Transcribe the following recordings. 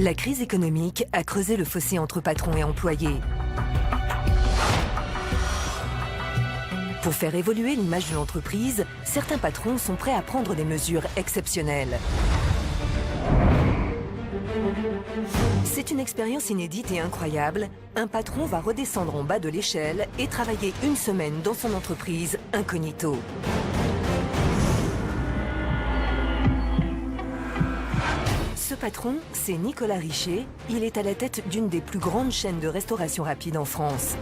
La crise économique a creusé le fossé entre patrons et employés. Pour faire évoluer l'image de l'entreprise, certains patrons sont prêts à prendre des mesures exceptionnelles. C'est une expérience inédite et incroyable. Un patron va redescendre en bas de l'échelle et travailler une semaine dans son entreprise incognito. Ce patron, c'est Nicolas Richer. Il est à la tête d'une des plus grandes chaînes de restauration rapide en France.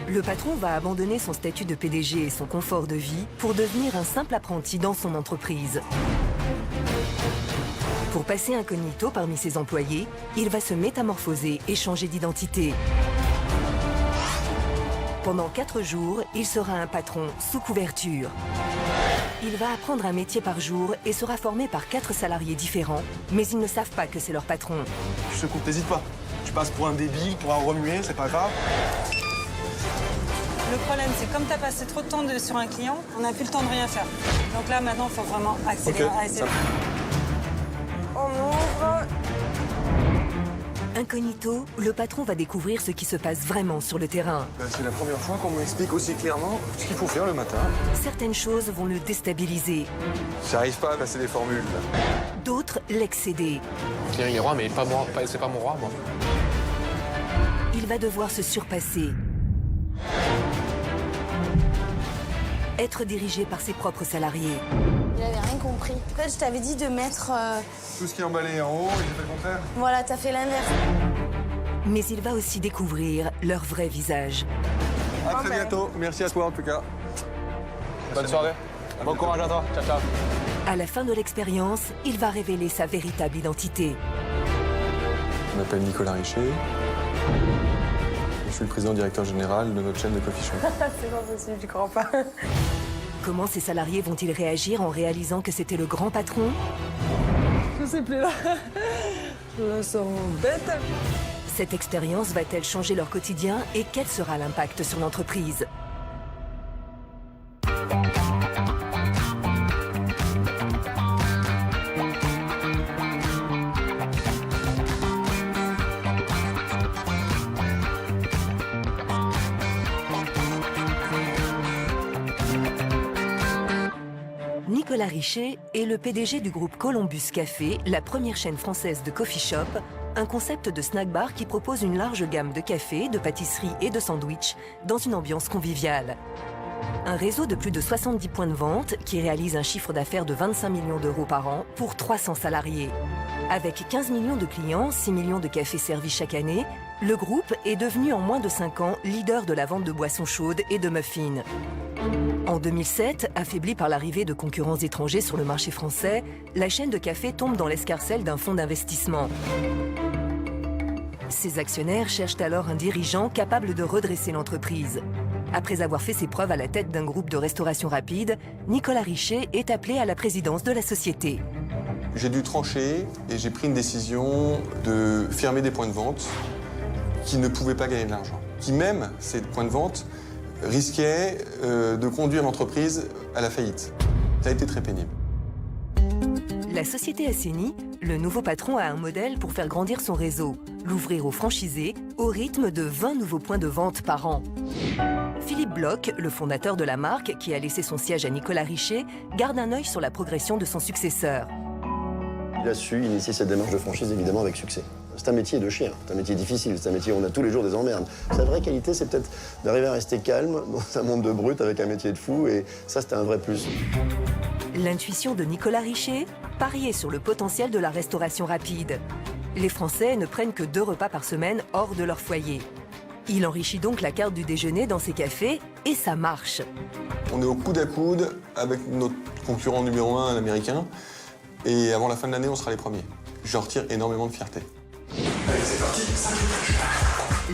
Le patron va abandonner son statut de PDG et son confort de vie pour devenir un simple apprenti dans son entreprise. Pour passer incognito parmi ses employés, il va se métamorphoser et changer d'identité. Pendant 4 jours, il sera un patron sous couverture. Il va apprendre un métier par jour et sera formé par 4 salariés différents, mais ils ne savent pas que c'est leur patron. Je te coupe, t'hésites pas. Tu passes pour un débile, pour un remué, c'est pas grave. Le problème, c'est comme tu as passé trop de temps sur un client, on n'a plus le temps de rien faire. Donc là, maintenant, il faut vraiment accélérer. Okay, On ouvre. Incognito, le patron va découvrir ce qui se passe vraiment sur le terrain. C'est la première fois qu'on m'explique aussi clairement ce qu'il faut faire le matin. Certaines choses vont le déstabiliser. J'arrive pas à passer des formules. D'autres l'excéder. Il est roi, mais pas moi. C'est pas mon roi, moi. Il va devoir se surpasser. Être dirigé par ses propres salariés. Il avait rien compris. En fait, je t'avais dit de mettre... Tout ce qui est emballé en haut, et j'ai fait le contraire. Voilà, t'as fait l'inverse. Mais il va aussi découvrir leur vrai visage. À très bientôt. Merci à toi en tout cas. Bonne soirée. Bon courage à toi. Ciao, ciao. À la fin de l'expérience, il va révéler sa véritable identité. Je m'appelle Nicolas Richer. Je suis le président directeur général de notre chaîne de coffee shop. C'est pas possible, j'y crois pas. Comment ses salariés vont-ils réagir en réalisant que c'était le grand patron? Je sais plus là. Je me sens bête. Cette expérience va-t-elle changer leur quotidien et quel sera l'impact sur l'entreprise? Nicolas Richer est le PDG du groupe Columbus Café, la première chaîne française de coffee shop, un concept de snack bar qui propose une large gamme de cafés, de pâtisseries et de sandwichs dans une ambiance conviviale. Un réseau de plus de 70 points de vente qui réalise un chiffre d'affaires de 25 millions d'euros par an pour 300 salariés. Avec 15 millions de clients, 6 millions de cafés servis chaque année, le groupe est devenu en moins de 5 ans leader de la vente de boissons chaudes et de muffins. En 2007, affaiblie par l'arrivée de concurrents étrangers sur le marché français, la chaîne de café tombe dans l'escarcelle d'un fonds d'investissement. Ses actionnaires cherchent alors un dirigeant capable de redresser l'entreprise. Après avoir fait ses preuves à la tête d'un groupe de restauration rapide, Nicolas Richer est appelé à la présidence de la société. J'ai dû trancher et j'ai pris une décision de fermer des points de vente qui ne pouvaient pas gagner de l'argent. Qui même, ces points de vente, risquaient de conduire l'entreprise à la faillite. Ça a été très pénible. La société assainie, le nouveau patron a un modèle pour faire grandir son réseau, l'ouvrir aux franchisés au rythme de 20 nouveaux points de vente par an. Philippe Bloch, le fondateur de la marque, qui a laissé son siège à Nicolas Richer, garde un œil sur la progression de son successeur. Il a su initier cette démarche de franchise évidemment avec succès. C'est un métier de chien, c'est un métier difficile, c'est un métier où on a tous les jours des emmerdes. Sa vraie qualité, c'est peut-être d'arriver à rester calme dans un monde de brut avec un métier de fou, et ça, c'était un vrai plus. L'intuition de Nicolas Richer, parier sur le potentiel de la restauration rapide. Les Français ne prennent que 2 repas par semaine hors de leur foyer. Il enrichit donc la carte du déjeuner dans ses cafés et ça marche. On est au coude à coude avec notre concurrent numéro 1, l'américain, et avant la fin de l'année, on sera les premiers. J'en retire énormément de fierté. Allez, c'est parti, ça.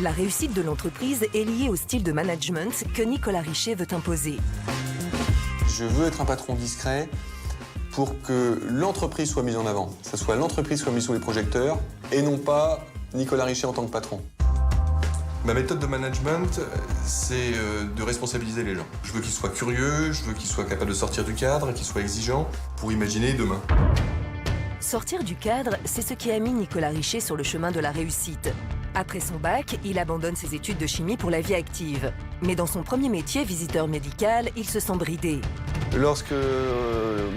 La réussite de l'entreprise est liée au style de management que Nicolas Richer veut imposer. Je veux être un patron discret pour que l'entreprise soit mise en avant. Que ce soit l'entreprise qui soit mise sous les projecteurs et non pas Nicolas Richer en tant que patron. Ma méthode de management, c'est de responsabiliser les gens. Je veux qu'ils soient curieux, je veux qu'ils soient capables de sortir du cadre, qu'ils soient exigeants pour imaginer demain. Sortir du cadre, c'est ce qui a mis Nicolas Richet sur le chemin de la réussite. Après son bac, il abandonne ses études de chimie pour la vie active. Mais dans son premier métier, visiteur médical, il se sent bridé. Lorsque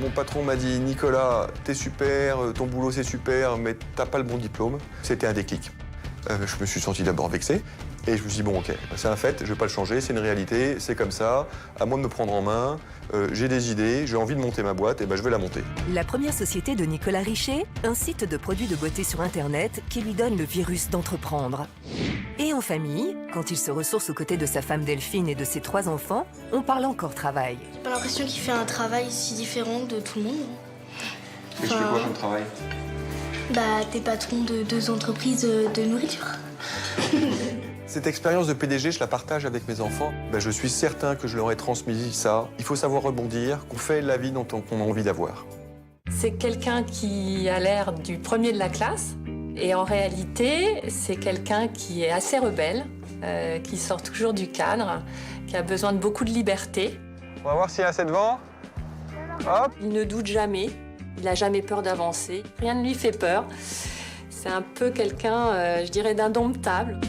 mon patron m'a dit « Nicolas, t'es super, ton boulot c'est super, mais t'as pas le bon diplôme », c'était un déclic. Je me suis senti d'abord vexé. Et je me suis dit, bon, ok, c'est un fait, je vais pas le changer, c'est une réalité, c'est comme ça, à moi de me prendre en main, j'ai des idées, j'ai envie de monter ma boîte, et ben je vais la monter. La première société de Nicolas Richet, un site de produits de beauté sur Internet qui lui donne le virus d'entreprendre. Et en famille, quand il se ressource aux côtés de sa femme Delphine et de ses 3 enfants, on parle encore travail. J'ai pas l'impression qu'il fait un travail si différent de tout le monde. Et je fais quoi comme travail? Bah, t'es patron de 2 entreprises de nourriture. Cette expérience de PDG, je la partage avec mes enfants. Ben, je suis certain que je leur ai transmis ça. Il faut savoir rebondir, qu'on fait la vie dont on a envie d'avoir. C'est quelqu'un qui a l'air du premier de la classe. Et en réalité, c'est quelqu'un qui est assez rebelle, qui sort toujours du cadre, qui a besoin de beaucoup de liberté. On va voir s'il y a assez de vent. Hop. Il ne doute jamais, il n'a jamais peur d'avancer, rien ne lui fait peur. C'est un peu quelqu'un, je dirais, d'indomptable.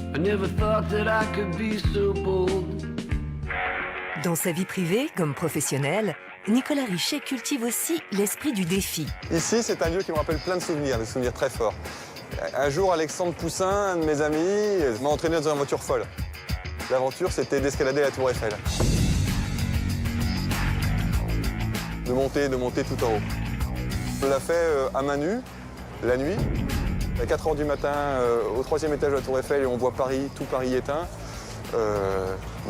Dans sa vie privée comme professionnelle, Nicolas Richet cultive aussi l'esprit du défi. Ici, c'est un lieu qui me rappelle plein de souvenirs très forts. Un jour, Alexandre Poussin, un de mes amis, m'a entraîné dans une voiture folle. L'aventure, c'était d'escalader la Tour Eiffel. De monter tout en haut. On l'a fait à main nue, la nuit. À 4 h du matin, au 3e étage de la Tour Eiffel, et on voit Paris, tout Paris éteint.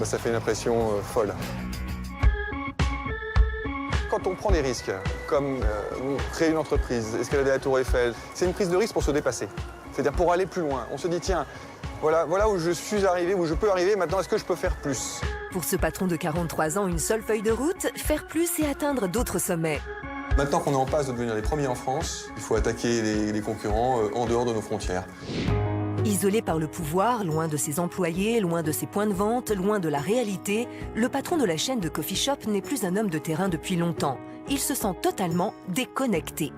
Ça fait une impression folle. Quand on prend des risques, comme créer une entreprise, escalader la Tour Eiffel, c'est une prise de risque pour se dépasser. C'est-à-dire pour aller plus loin. On se dit, tiens, voilà où je suis arrivé, où je peux arriver, maintenant est-ce que je peux faire plus? Pour ce patron de 43 ans, une seule feuille de route, faire plus et atteindre d'autres sommets. Maintenant qu'on est en passe de devenir les premiers en France, il faut attaquer les concurrents en dehors de nos frontières. Isolé par le pouvoir, loin de ses employés, loin de ses points de vente, loin de la réalité, le patron de la chaîne de Coffee Shop n'est plus un homme de terrain depuis longtemps. Il se sent totalement déconnecté.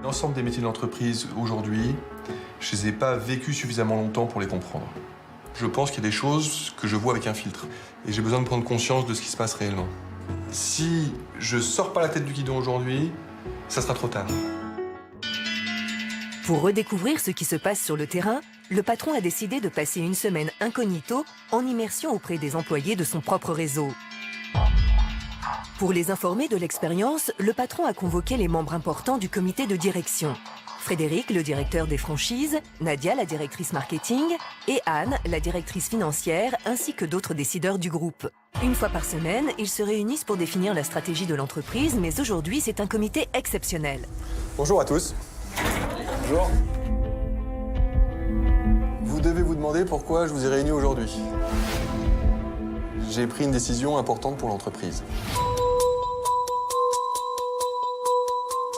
L'ensemble des métiers de l'entreprise aujourd'hui, je ne les ai pas vécus suffisamment longtemps pour les comprendre. Je pense qu'il y a des choses que je vois avec un filtre et j'ai besoin de prendre conscience de ce qui se passe réellement. Si je sors pas la tête du guidon aujourd'hui, ça sera trop tard. Pour redécouvrir ce qui se passe sur le terrain, le patron a décidé de passer une semaine incognito en immersion auprès des employés de son propre réseau. Pour les informer de l'expérience, le patron a convoqué les membres importants du comité de direction. Frédéric, le directeur des franchises, Nadia, la directrice marketing, et Anne, la directrice financière, ainsi que d'autres décideurs du groupe. Une fois par semaine, ils se réunissent pour définir la stratégie de l'entreprise, mais aujourd'hui, c'est un comité exceptionnel. Bonjour à tous. Bonjour. Vous devez vous demander pourquoi je vous ai réunis aujourd'hui. J'ai pris une décision importante pour l'entreprise.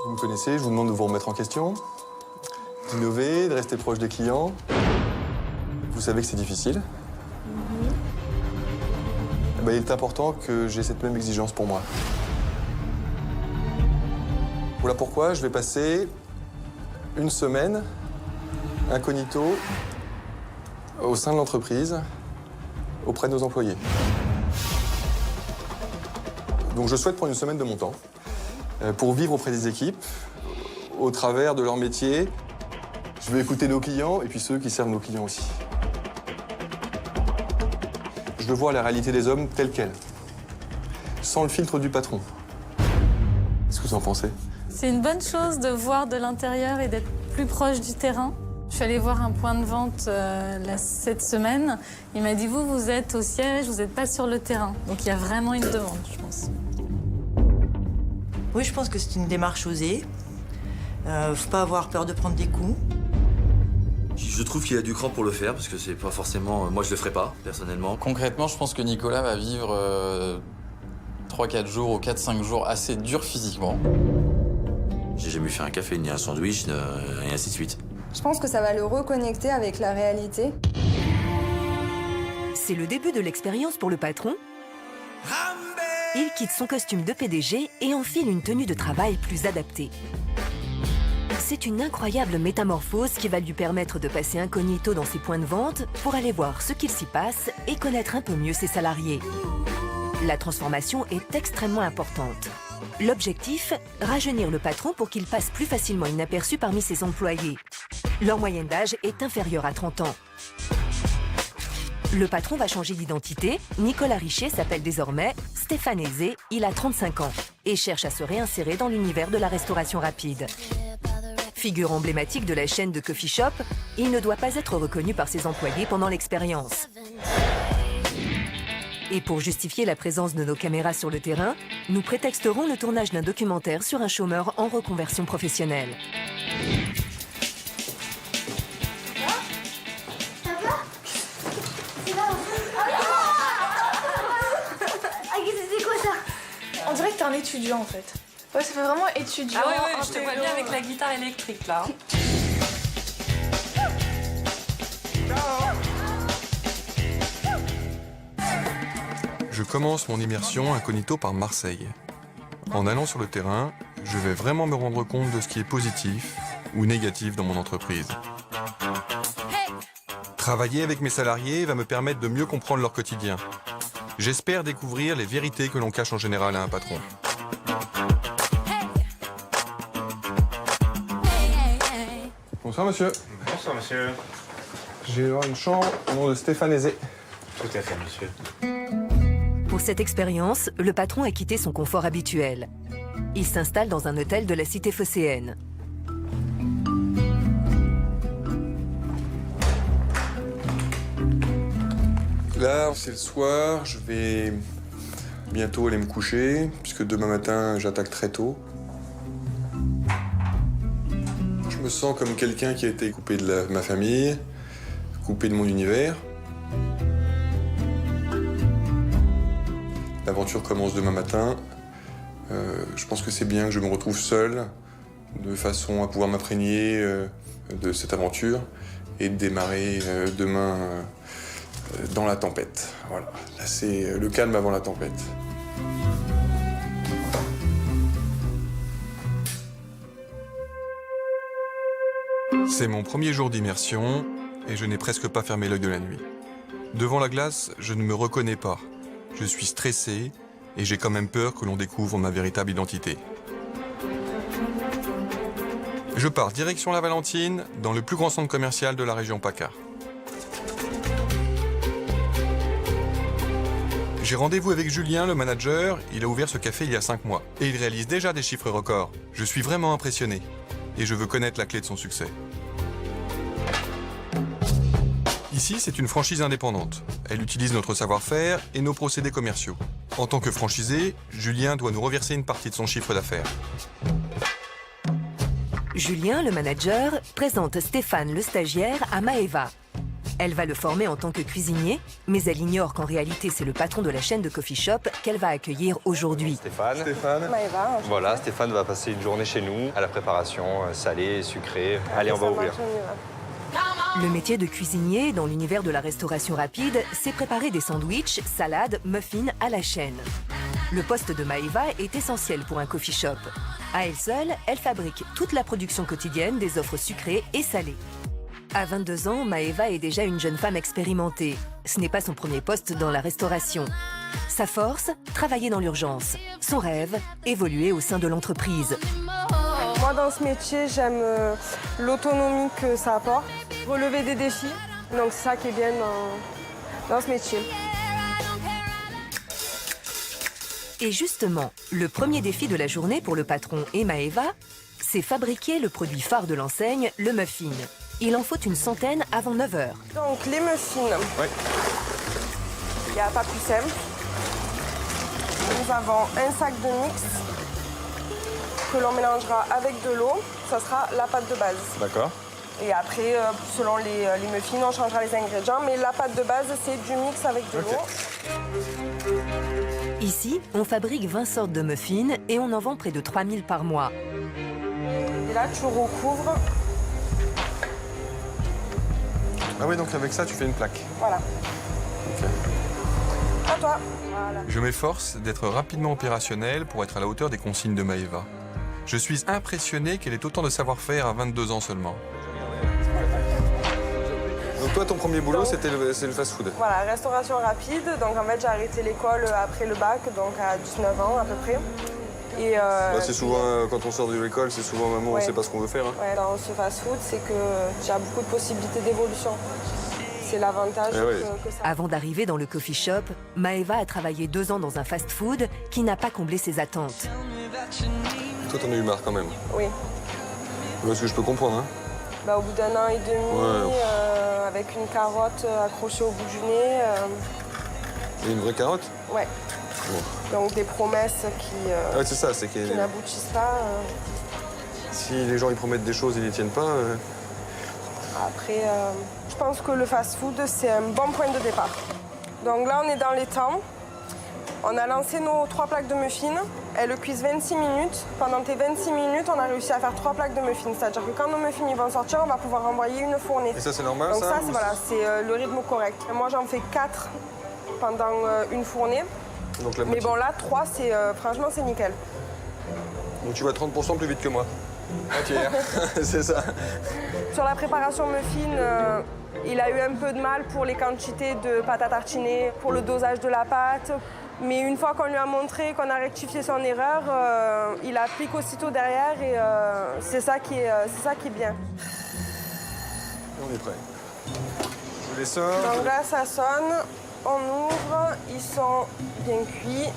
Vous me connaissez, je vous demande de vous remettre en question, d'innover, de rester proche des clients. Vous savez que c'est difficile. Il est important que j'ai cette même exigence pour moi. Voilà pourquoi je vais passer une semaine incognito au sein de l'entreprise, auprès de nos employés. Donc je souhaite prendre une semaine de mon temps pour vivre auprès des équipes, au travers de leur métier. Je vais écouter nos clients et puis ceux qui servent nos clients aussi. Je veux voir la réalité des hommes telle qu'elle, sans le filtre du patron. Qu'est-ce que vous en pensez? C'est une bonne chose de voir de l'intérieur et d'être plus proche du terrain. Je suis allée voir un point de vente cette semaine. Il m'a dit, vous êtes au siège, vous n'êtes pas sur le terrain. Donc il y a vraiment une demande, je pense. Oui, je pense que c'est une démarche osée. Faut pas avoir peur de prendre des coups. Je trouve qu'il a du cran pour le faire, parce que c'est pas forcément... Moi, je le ferai pas, personnellement. Concrètement, je pense que Nicolas va vivre 3-4 jours ou 4-5 jours assez durs physiquement. J'ai jamais fait un café, ni un sandwich, et ainsi de suite. Je pense que ça va le reconnecter avec la réalité. C'est le début de l'expérience pour le patron. Il quitte son costume de PDG et enfile une tenue de travail plus adaptée. C'est une incroyable métamorphose qui va lui permettre de passer incognito dans ses points de vente pour aller voir ce qu'il s'y passe et connaître un peu mieux ses salariés. La transformation est extrêmement importante. L'objectif, rajeunir le patron pour qu'il passe plus facilement inaperçu parmi ses employés. Leur moyenne d'âge est inférieure à 30 ans. Le patron va changer d'identité. Nicolas Richer s'appelle désormais Stéphane Aizé, il a 35 ans et cherche à se réinsérer dans l'univers de la restauration rapide. Figure emblématique de la chaîne de coffee shop, il ne doit pas être reconnu par ses employés pendant l'expérience. Et pour justifier la présence de nos caméras sur le terrain, nous prétexterons le tournage d'un documentaire sur un chômeur en reconversion professionnelle. C'est quoi ça? On dirait que t'es un étudiant en fait. Ouais, ça fait vraiment étudiant. Ah ouais, je te vois bien avec la guitare électrique là. Je commence mon immersion incognito par Marseille. En allant sur le terrain, je vais vraiment me rendre compte de ce qui est positif ou négatif dans mon entreprise. Travailler avec mes salariés va me permettre de mieux comprendre leur quotidien. J'espère découvrir les vérités que l'on cache en général à un patron. Bonsoir monsieur. Bonsoir monsieur. J'ai une chambre au nom de Stéphane Aizé. Tout à fait monsieur. Pour cette expérience, le patron a quitté son confort habituel. Il s'installe dans un hôtel de la cité phocéenne. Là, c'est le soir, je vais bientôt aller me coucher, puisque demain matin, j'attaque très tôt. Je me sens comme quelqu'un qui a été coupé de ma famille, coupé de mon univers. L'aventure commence demain matin. Je pense que c'est bien que je me retrouve seul, de façon à pouvoir m'imprégner de cette aventure et de démarrer demain dans la tempête. Voilà, là c'est le calme avant la tempête. C'est mon premier jour d'immersion et je n'ai presque pas fermé l'œil de la nuit. Devant la glace, je ne me reconnais pas. Je suis stressé et j'ai quand même peur que l'on découvre ma véritable identité. Je pars direction la Valentine, dans le plus grand centre commercial de la région PACA. J'ai rendez-vous avec Julien, le manager. Il a ouvert ce café il y a 5 mois. Et il réalise déjà des chiffres records. Je suis vraiment impressionné. Et je veux connaître la clé de son succès. Ici, c'est une franchise indépendante. Elle utilise notre savoir-faire et nos procédés commerciaux. En tant que franchisé, Julien doit nous reverser une partie de son chiffre d'affaires. Julien, le manager, présente Stéphane, le stagiaire, à Maëva. Elle va le former en tant que cuisinier, mais elle ignore qu'en réalité, c'est le patron de la chaîne de coffee shop qu'elle va accueillir aujourd'hui. Stéphane. Maëva, Voilà, Stéphane va passer une journée chez nous à la préparation salée, sucrée. Allez, on va ouvrir. Le métier de cuisinier dans l'univers de la restauration rapide, c'est préparer des sandwichs, salades, muffins à la chaîne. Le poste de Maëva est essentiel pour un coffee shop. À elle seule, elle fabrique toute la production quotidienne des offres sucrées et salées. À 22 ans, Maëva est déjà une jeune femme expérimentée. Ce n'est pas son premier poste dans la restauration. Sa force, travailler dans l'urgence. Son rêve, évoluer au sein de l'entreprise. Moi, dans ce métier, j'aime l'autonomie que ça apporte, relever des défis. Donc, c'est ça qui est bien dans ce métier. Et justement, le premier défi de la journée pour le patron et Maëva, c'est fabriquer le produit phare de l'enseigne, le muffin. Il en faut une centaine avant 9 h. Donc, les muffins. Oui. Il n'y a pas plus simple. Nous avons un sac de mix que l'on mélangera avec de l'eau. Ça sera la pâte de base. D'accord. Et après, selon les muffins, on changera les ingrédients. Mais la pâte de base, c'est du mix avec de l'eau. Ici, on fabrique 20 sortes de muffins et on en vend près de 3000 par mois. Et là, tu recouvres. Ah oui, donc avec ça, tu fais une plaque. Voilà. Ok. À toi. Voilà. Je m'efforce d'être rapidement opérationnel pour être à la hauteur des consignes de Maëva. Je suis impressionné qu'elle ait autant de savoir-faire à 22 ans seulement. Donc toi, ton premier boulot, c'est le fast-food. Voilà, restauration rapide. Donc en fait, j'ai arrêté l'école après le bac, donc à 19 ans à peu près. Et c'est souvent, quand on sort de l'école, c'est souvent un moment où on ne sait pas ce qu'on veut faire. Hein. Ouais, dans ce fast-food, c'est que j'ai beaucoup de possibilités d'évolution. C'est l'avantage que ça. Avant d'arriver dans le coffee shop, Maëva a travaillé 2 ans dans un fast-food qui n'a pas comblé ses attentes. Toi, t'en as eu marre quand même. Oui. Parce que je peux comprendre. Hein. Bah, au bout d'1 an et demi, avec une carotte accrochée au bout du nez. Et une vraie carotte? Ouais. Bon. Donc des promesses qui, c'est ça, c'est qui n'aboutissent pas. Si les gens ils promettent des choses, ils n'y tiennent pas. Après, je pense que le fast-food, c'est un bon point de départ. Donc là, on est dans les temps. On a lancé nos 3 plaques de muffins. Elles cuisent 26 minutes. Pendant tes 26 minutes, on a réussi à faire 3 plaques de muffins. C'est-à-dire que quand nos muffins ils vont sortir, on va pouvoir envoyer une fournée. Et ça, c'est normal, donc ça c'est voilà, c'est le rythme correct. Moi, j'en fais 4 pendant une fournée. Donc, la mais bon, là, 3, franchement, c'est nickel. Donc tu vas 30% plus vite que moi. Ok, c'est ça. Sur la préparation muffin, il a eu un peu de mal pour les quantités de pâte à tartiner, pour le dosage de la pâte. Mais une fois qu'on lui a montré qu'on a rectifié son erreur, il applique aussitôt derrière et c'est ça qui est bien. On est prêt. Je les sors. Donc là, ça sonne, on ouvre, ils sont bien cuits.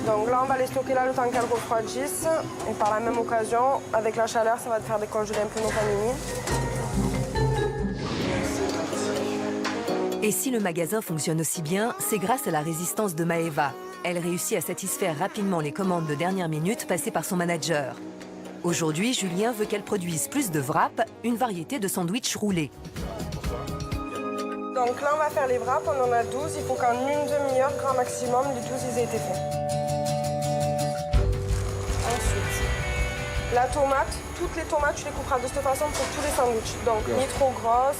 Donc là, on va les stocker là le temps qu'elles refroidissent. Et par la même occasion, avec la chaleur, ça va te faire décongeler un peu nos panini. Et si le magasin fonctionne aussi bien, c'est grâce à la résistance de Maëva. Elle réussit à satisfaire rapidement les commandes de dernière minute passées par son manager. Aujourd'hui, Julien veut qu'elle produise plus de wraps, une variété de sandwich roulés. Donc là, on va faire les wraps, on en a 12. Il faut qu'en une demi-heure, grand maximum, les 12 ils aient été faits. Ensuite, la tomate, toutes les tomates, tu les couperas de cette façon pour tous les sandwichs. Donc ni trop grosses,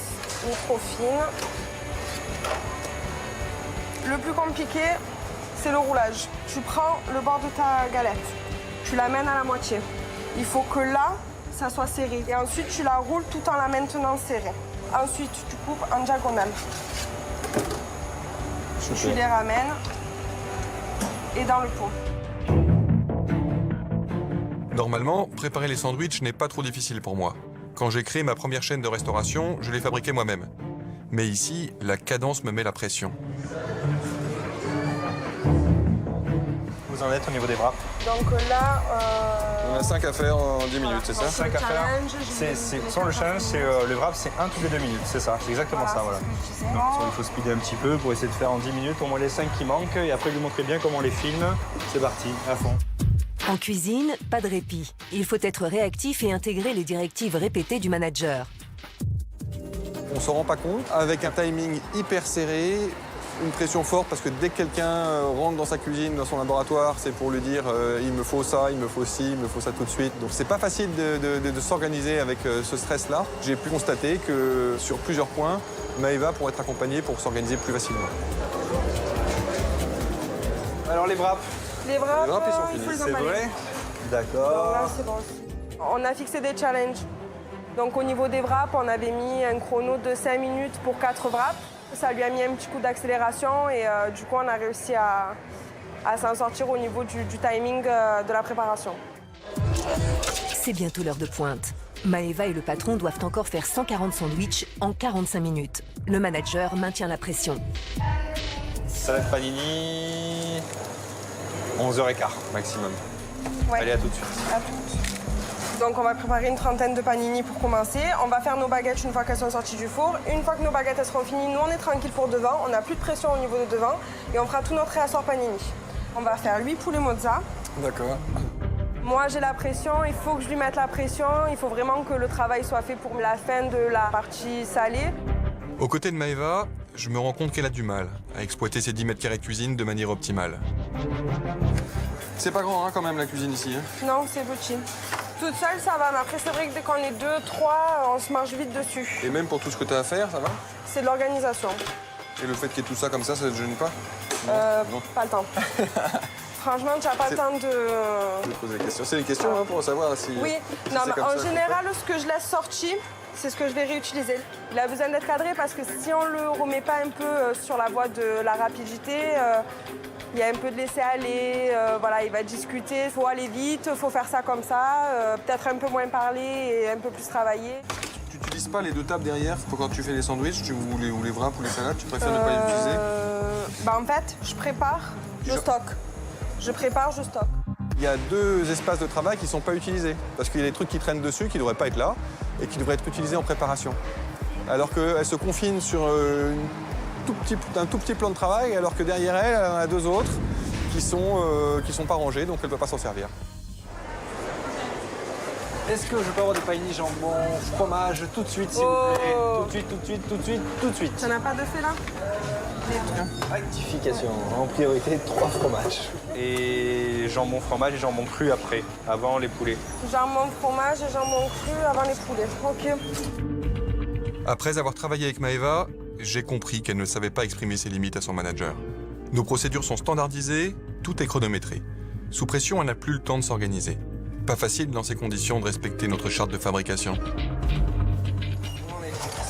ni trop fines. Le plus compliqué, c'est le roulage. Tu prends le bord de ta galette, tu la mènes à la moitié. Il faut que là, ça soit serré. Et ensuite, tu la roules tout en la maintenant serrée. Ensuite, tu coupes en diagonale. Tu les ramènes et dans le pot. Normalement, préparer les sandwichs n'est pas trop difficile pour moi. Quand j'ai créé ma première chaîne de restauration, je les fabriquais moi-même. Mais ici, la cadence me met la pression. Vous en êtes au niveau des wraps? Donc là... On a 5 à faire en 10 minutes, c'est ça? 5 à faire. Sur le challenge, le wrap, c'est 1 toutes les 2 minutes, c'est ça, c'est exactement ça, voilà. Donc, il faut speeder un petit peu pour essayer de faire en 10 minutes au moins les 5 qui manquent et après lui montrer bien comment on les filme. C'est parti, à fond. En cuisine, pas de répit. Il faut être réactif et intégrer les directives répétées du manager. On s'en rend pas compte. Avec un timing hyper serré, une pression forte parce que dès que quelqu'un rentre dans sa cuisine, dans son laboratoire, c'est pour lui dire il me faut ça, il me faut ci, il me faut ça tout de suite. Donc c'est pas facile de s'organiser avec ce stress-là. J'ai pu constater que sur plusieurs points, Maëva pourrait être accompagnée pour s'organiser plus facilement. Alors les wraps? Les wraps, ils sont finis. Il faut les C'est emballer. vrai? D'accord. Donc là, c'est bon. On a fixé des challenges. Donc au niveau des wraps, on avait mis un chrono de 5 minutes pour 4 wraps. Ça lui a mis un petit coup d'accélération et du coup, on a réussi à s'en sortir au niveau du timing de la préparation. C'est bientôt l'heure de pointe. Maëva et le patron doivent encore faire 140 sandwichs en 45 minutes. Le manager maintient la pression. Salade panini, 11h15 maximum. Ouais. Allez, à tout de suite. À toutes. Donc on va préparer une trentaine de panini pour commencer. On va faire nos baguettes une fois qu'elles sont sorties du four. Une fois que nos baguettes elles seront finies, nous on est tranquille pour devant. On n'a plus de pression au niveau de devant et on fera tout notre réassort panini. On va faire 8 poulets mozza. D'accord. Moi j'ai la pression, il faut que je lui mette la pression. Il faut vraiment que le travail soit fait pour la fin de la partie salée. Aux côtés de Maëva, je me rends compte qu'elle a du mal à exploiter ses 10 mètres carrés de cuisine de manière optimale. C'est pas grand hein, quand même la cuisine ici. Hein. Non, c'est petit. Toute seule, ça va, mais après, c'est vrai que dès qu'on est 2, 3, on se marche vite dessus. Et même pour tout ce que tu as à faire, ça va? C'est de l'organisation. Et le fait qu'il y ait tout ça comme ça te gêne pas? Non. Pas le temps. franchement, tu n'as pas le temps de... Je vais te poser des questions. C'est des questions pour savoir si... Oui, si non, c'est mais comme en ça, général, ce que je laisse sorti, c'est ce que je vais réutiliser. Il a besoin d'être cadré parce que si on ne le remet pas un peu sur la voie de la rapidité, il y a un peu de laisser aller, voilà, il va discuter, il faut aller vite, il faut faire ça comme ça, peut-être un peu moins parler et un peu plus travailler. Tu n'utilises pas les deux tables derrière quand tu fais les sandwichs ou les wraps ou les salades, tu préfères ne pas les utiliser? En fait, je prépare, je stocke. Je prépare, je stocke. Il y a deux espaces de travail qui ne sont pas utilisés parce qu'il y a des trucs qui traînent dessus qui ne devraient pas être là et qui devraient être utilisés en préparation. Alors qu'elle se confine sur un tout petit plan de travail, alors que derrière elle, elle en a deux autres qui sont pas rangés, donc elle ne peut pas s'en servir. Est-ce que je peux avoir des panini jambon, fromage, tout de suite, s'il vous plaît? Tout de suite, tout de suite, tout de suite, tout de suite. Tu n'en as pas de fait là? Rectification, en priorité, 3 fromages. Et jambon fromage et jambon cru après, avant les poulets. Jambon fromage et jambon cru avant les poulets. Ok. Après avoir travaillé avec Maëva, j'ai compris qu'elle ne savait pas exprimer ses limites à son manager. Nos procédures sont standardisées, tout est chronométré. Sous pression, elle n'a plus le temps de s'organiser. Pas facile dans ces conditions de respecter notre charte de fabrication.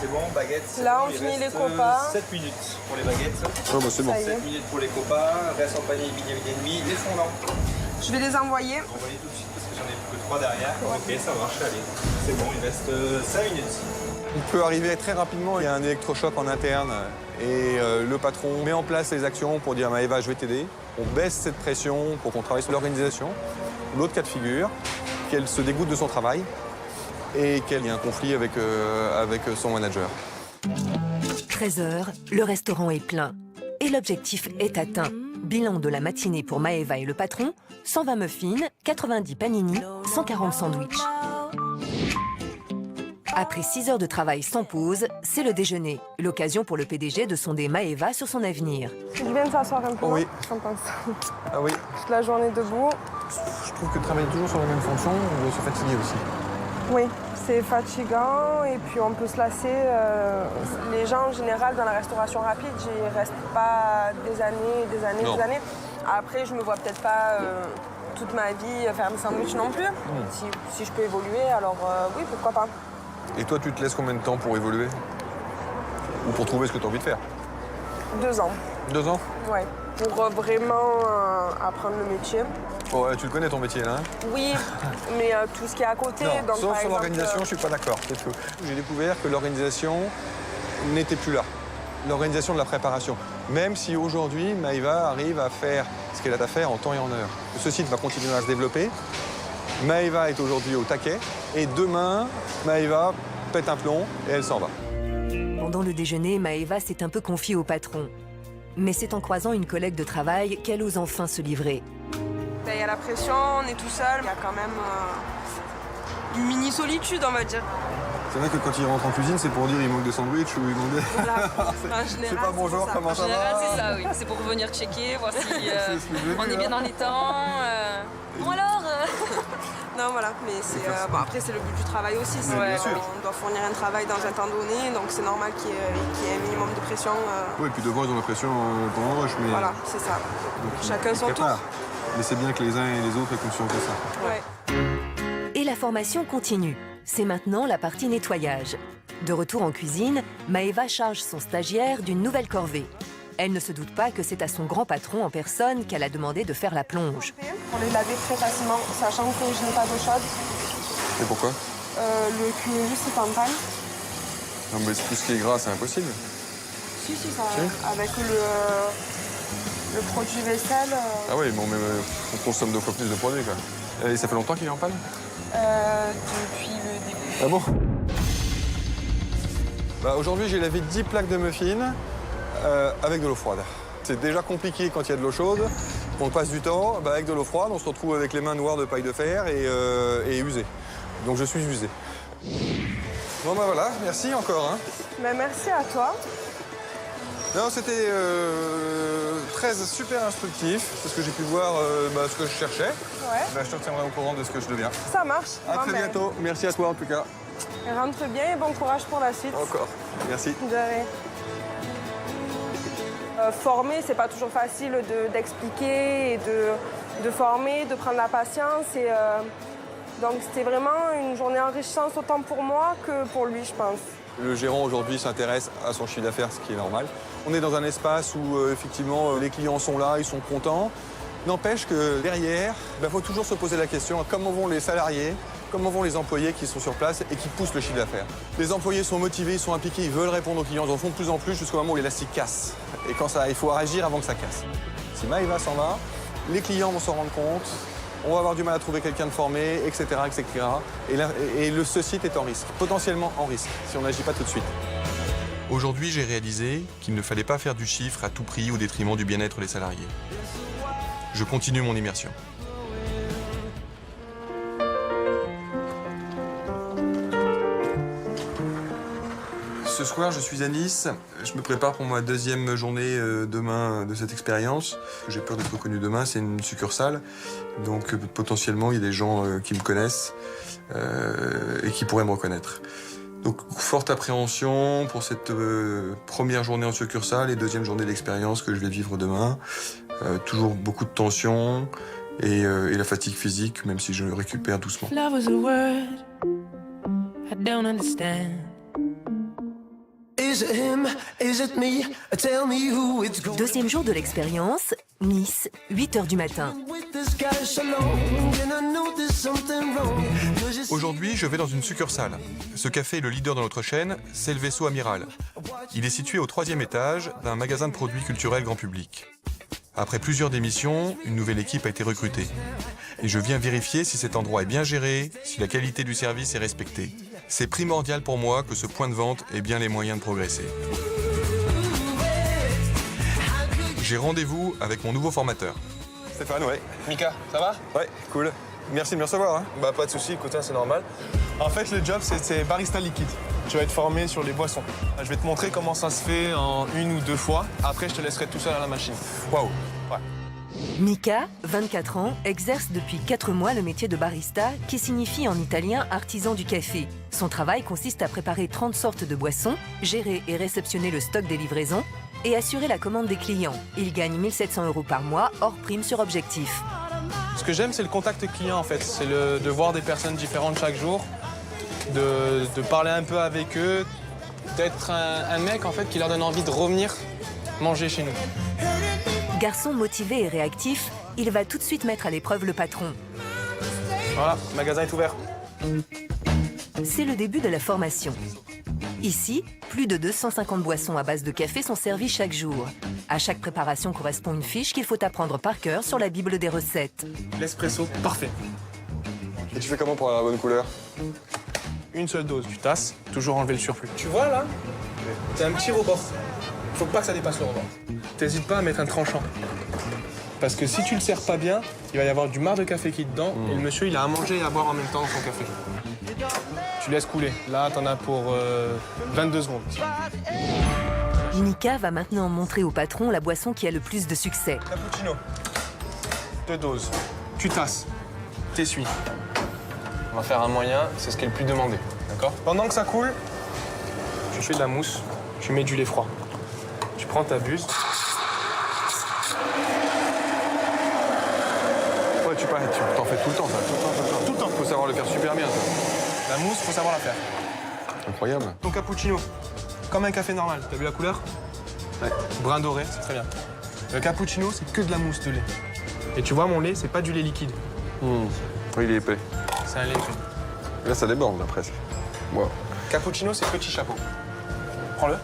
C'est bon, baguettes. Là, on finit les copas. 7 minutes pour les baguettes. Oh, bah c'est bon. 7 minutes pour les copas, reste en panier midi et demi, les fondants. Je vais les envoyer. Envoyez tout de suite parce que j'en ai que 3 derrière. Ok, ça marche, allez. C'est bon, il reste 5 minutes. Il peut arriver très rapidement, il y a un électrochoc en interne et le patron met en place les actions pour dire Maëva, je vais t'aider. On baisse cette pression pour qu'on travaille sur l'organisation. L'autre cas de figure, qu'elle se dégoûte de son travail et qu'il y ait un conflit avec son manager. 13h, le restaurant est plein. Et l'objectif est atteint. Bilan de la matinée pour Maëva et le patron, 120 muffins, 90 panini, 140 sandwichs. Après 6 heures de travail sans pause, c'est le déjeuner. L'occasion pour le PDG de sonder Maëva sur son avenir. C'est bien de s'asseoir un peu. Oui. J'en pense. Ah oui. Toute la journée debout. Je trouve que travailler toujours sur la même fonction, on doit se fatiguer aussi. Oui, c'est fatigant et puis on peut se lasser. Les gens en général dans la restauration rapide, ils restent pas des années, des années, des années. Après, je me vois peut-être pas toute ma vie faire des sandwichs non plus. Si je peux évoluer, alors oui, pourquoi pas. Et toi, tu te laisses combien de temps pour évoluer? Ou pour trouver ce que tu as envie de faire? 2 ans. 2 ans? Ouais, pour vraiment apprendre le métier. Oh, ouais, tu le connais ton métier là, hein? Oui, mais tout ce qui est à côté. Non, donc, sauf par sur exemple, l'organisation, je suis pas d'accord, c'est tout. J'ai découvert que l'organisation n'était plus là. L'organisation de la préparation. Même si aujourd'hui, Maëva arrive à faire ce qu'elle a à faire en temps et en heure. Ce site va continuer à se développer. Maëva est aujourd'hui au taquet. Et demain, Maëva pète un plomb et elle s'en va. Pendant le déjeuner, Maëva s'est un peu confiée au patron. Mais c'est en croisant une collègue de travail qu'elle ose enfin se livrer. Il y a la pression, on est tout seul. Il y a quand même une mini-solitude, on va dire. C'est vrai que quand il rentre en cuisine, c'est pour dire il manque de sandwich ou il manque de... Voilà. C'est pas bonjour, comment ça va? En général, c'est ça, oui. C'est pour revenir checker, voir si on est bien dans les temps. Bon alors Non, voilà, mais c'est bon, après c'est le but du travail aussi. On doit fournir un travail dans un temps donné, donc c'est normal qu'il y ait un minimum de pression. Oui, et puis devant ils ont la pression pendant le rush, mais... Voilà, c'est ça. Chacun son tour. Mais c'est bien que les uns et les autres aient conscience de ça. Ouais. Et la formation continue. C'est maintenant la partie nettoyage. De retour en cuisine, Maëva charge son stagiaire d'une nouvelle corvée. Elle ne se doute pas que c'est à son grand patron en personne qu'elle a demandé de faire la plonge. Pour les laver très facilement, sachant que je n'ai pas d'eau chaude. Et pourquoi? Le cuir est en panne. Non mais tout ce qui est gras, c'est impossible. Si, ça. Avec le produit vaisselle. Ah oui, bon, mais on consomme 2 fois plus de produits, quoi. Et ça fait longtemps qu'il est en panne? Depuis le début. Ah bon? Bah, aujourd'hui, j'ai lavé 10 plaques de muffins avec de l'eau froide. C'est déjà compliqué quand il y a de l'eau chaude. On passe du temps, avec de l'eau froide, on se retrouve avec les mains noires de paille de fer et usé. Donc je suis usé. Bon ben voilà, merci encore. Hein. Ben, merci à toi. Non, c'était super instructif, parce que j'ai pu voir ce que je cherchais. Ouais. Ben, je te tiendrai au courant de ce que je deviens. Ça marche. À très bientôt. Merci à toi en tout cas. Rentre bien et bon courage pour la suite. Encore. Merci. De rien. Former, c'est pas toujours facile d'expliquer et de former, de prendre la patience. Donc c'était vraiment une journée enrichissante autant pour moi que pour lui, je pense. Le gérant aujourd'hui s'intéresse à son chiffre d'affaires, ce qui est normal. On est dans un espace où effectivement les clients sont là, ils sont contents. N'empêche que derrière, il faut toujours se poser la question comment vont les salariés, comment vont les employés qui sont sur place et qui poussent le chiffre d'affaires. Les employés sont motivés, ils sont impliqués, ils veulent répondre aux clients, ils en font de plus en plus jusqu'au moment où l'élastique casse. Et quand ça, il faut agir avant que ça casse. Si Maëva s'en va, les clients vont s'en rendre compte, on va avoir du mal à trouver quelqu'un de formé, etc. etc. Ce site est en risque, potentiellement en risque, si on n'agit pas tout de suite. Aujourd'hui, j'ai réalisé qu'il ne fallait pas faire du chiffre à tout prix au détriment du bien-être des salariés. Je continue mon immersion. Ce soir, je suis à Nice. Je me prépare pour ma deuxième journée demain de cette expérience. J'ai peur d'être reconnu demain, c'est une succursale. Donc potentiellement, il y a des gens qui me connaissent et qui pourraient me reconnaître. Donc forte appréhension pour cette première journée en succursale et deuxième journée d'expérience que je vais vivre demain. Toujours beaucoup de tension et la fatigue physique, même si je le récupère doucement. Deuxième jour de l'expérience, Nice, 8h du matin. Aujourd'hui, je vais dans une succursale. Ce café est le leader dans notre chaîne, c'est le Vaisseau Amiral. Il est situé au 3e étage d'un magasin de produits culturels grand public. Après plusieurs démissions, une nouvelle équipe a été recrutée. Et je viens vérifier si cet endroit est bien géré, si la qualité du service est respectée. C'est primordial pour moi que ce point de vente ait bien les moyens de progresser. J'ai rendez-vous avec mon nouveau formateur. Stéphane, ouais. Mika, ça va? Ouais, cool. Merci de me recevoir. Hein. Bah pas de soucis, écoute, c'est normal. En fait, le job, c'est barista liquide. Tu vas être formé sur les boissons. Je vais te montrer comment ça se fait en 1 ou 2 fois. Après, je te laisserai tout seul à la machine. Waouh. Ouais. Mika, 24 ans, exerce depuis 4 mois le métier de barista, qui signifie en italien artisan du café. Son travail consiste à préparer 30 sortes de boissons, gérer et réceptionner le stock des livraisons et assurer la commande des clients. Il gagne 1 700 € par mois, hors prime sur objectif. Ce que j'aime, c'est le contact client en fait. C'est de voir des personnes différentes chaque jour, de parler un peu avec eux, d'être un mec en fait qui leur donne envie de revenir manger chez nous. Garçon motivé et réactif, il va tout de suite mettre à l'épreuve le patron. Voilà, le magasin est ouvert. C'est le début de la formation. Ici, plus de 250 boissons à base de café sont servies chaque jour. À chaque préparation correspond une fiche qu'il faut apprendre par cœur sur la Bible des recettes. L'espresso, parfait. Et tu fais comment pour avoir la bonne couleur? Une seule dose, tu tasses, toujours enlever le surplus. Tu vois là, c'est un petit rebord. Faut pas que ça dépasse le rebord. T'hésites pas à mettre un tranchant. Parce que si tu le sers pas bien, il va y avoir du marc de café qui est dedans et le monsieur il a à manger et à boire en même temps son café. Tu laisses couler. Là, t'en as pour 22 secondes. Mika va maintenant montrer au patron la boisson qui a le plus de succès. Cappuccino. 2 doses. Tu tasses. T'essuies. On va faire un moyen, c'est ce qui est le plus demandé. D'accord? Pendant que ça coule, tu fais de la mousse, tu mets du lait froid. Tu prends ta buse. Ouais, tu t'en fais tout le temps, ça. Tout le temps. Faut savoir le faire super bien, ça. La mousse, faut savoir la faire. Incroyable. Ton cappuccino, comme un café normal. T'as vu la couleur? Ouais. Brun doré, c'est très bien. Le cappuccino, c'est que de la mousse de lait. Et tu vois, mon lait, c'est pas du lait liquide. Oui, il est épais. C'est un lait épais. Là, ça déborde, là, presque. Wow. Cappuccino, c'est petit chapeau. Prends-le.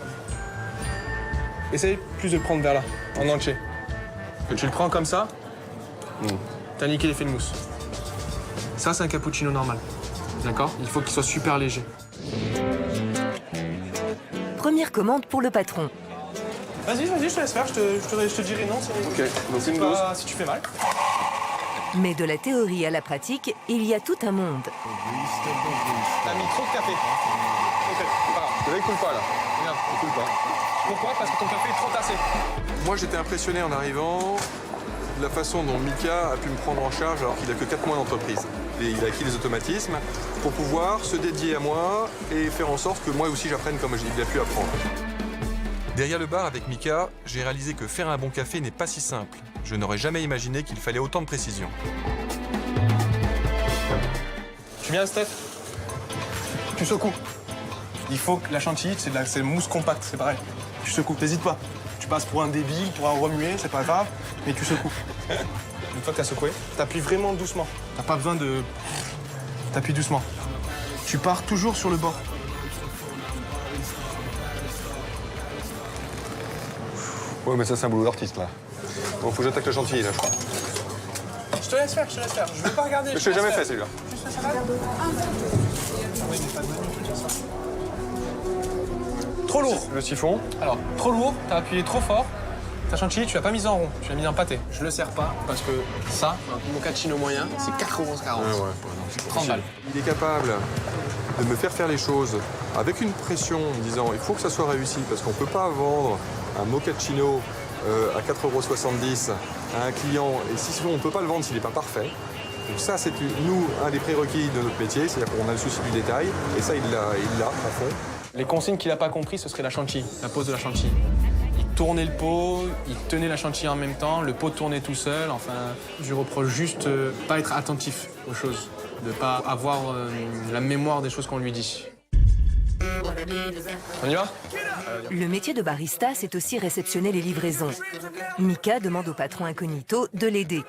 Essaye plus de le prendre vers là, en entier. Que tu le prends comme ça, t'as niqué l'effet de mousse. Ça, c'est un cappuccino normal. D'accord? Il faut qu'il soit super léger. Première commande pour le patron. Vas-y, je te laisse faire. Je te dirai non. Ok, donc une dose. Si tu fais mal. Mais de la théorie à la pratique, il y a tout un monde. T'as mis trop de café. Ok, c'est pas grave. Là, il coule pas, là. Regarde, Il coule pas. Pourquoi? Parce que ton café est trop tassé. Moi, j'étais impressionné en arrivant de la façon dont Mika a pu me prendre en charge alors qu'il n'a que 4 mois d'entreprise. Et il a acquis les automatismes pour pouvoir se dédier à moi et faire en sorte que moi aussi j'apprenne comme il a pu apprendre. Derrière le bar avec Mika, j'ai réalisé que faire un bon café n'est pas si simple. Je n'aurais jamais imaginé qu'il fallait autant de précision. Tu viens, Steph? Tu secoues. Il faut que la chantilly, c'est mousse compacte, c'est pareil. Tu secoues, t'hésites pas. Tu passes pour un débile, pour un remué, c'est pas grave, mais tu secoues. Une fois que t'as secoué, t'appuies vraiment doucement. T'as pas besoin de... T'appuies doucement. Tu pars toujours sur le bord. Ouais, mais ça, c'est un boulot d'artiste, là. Bon, faut que j'attaque la chantilly, là, je crois. Je te laisse faire, je te laisse faire. Je veux pas regarder. Mais je l'ai jamais fait, celui-là. Trop lourd. Le siphon. Alors, trop lourd, t'as appuyé trop fort. Ta chantilly, tu l'as pas mise en rond, tu l'as mise en pâté. Je le sers pas parce que ça, un mochaccino moyen, c'est 4,40 €. Ouais, 30 balles. Il est capable de me faire faire les choses avec une pression en me disant il faut que ça soit réussi parce qu'on ne peut pas vendre un mochaccino à 4,70 € à un client et si on ne peut pas le vendre s'il n'est pas parfait. Donc ça, c'est nous un des prérequis de notre métier, c'est-à-dire qu'on a le souci du détail et ça, il l'a à fond. Les consignes qu'il n'a pas compris, ce serait la chantilly, la pose de la chantilly. Il tournait le pot, il tenait la chantilly en même temps, le pot tournait tout seul. Enfin, je lui reproche juste pas être attentif aux choses, de pas avoir la mémoire des choses qu'on lui dit. On y va? Le métier de barista, c'est aussi réceptionner les livraisons. Mika demande au patron incognito de l'aider.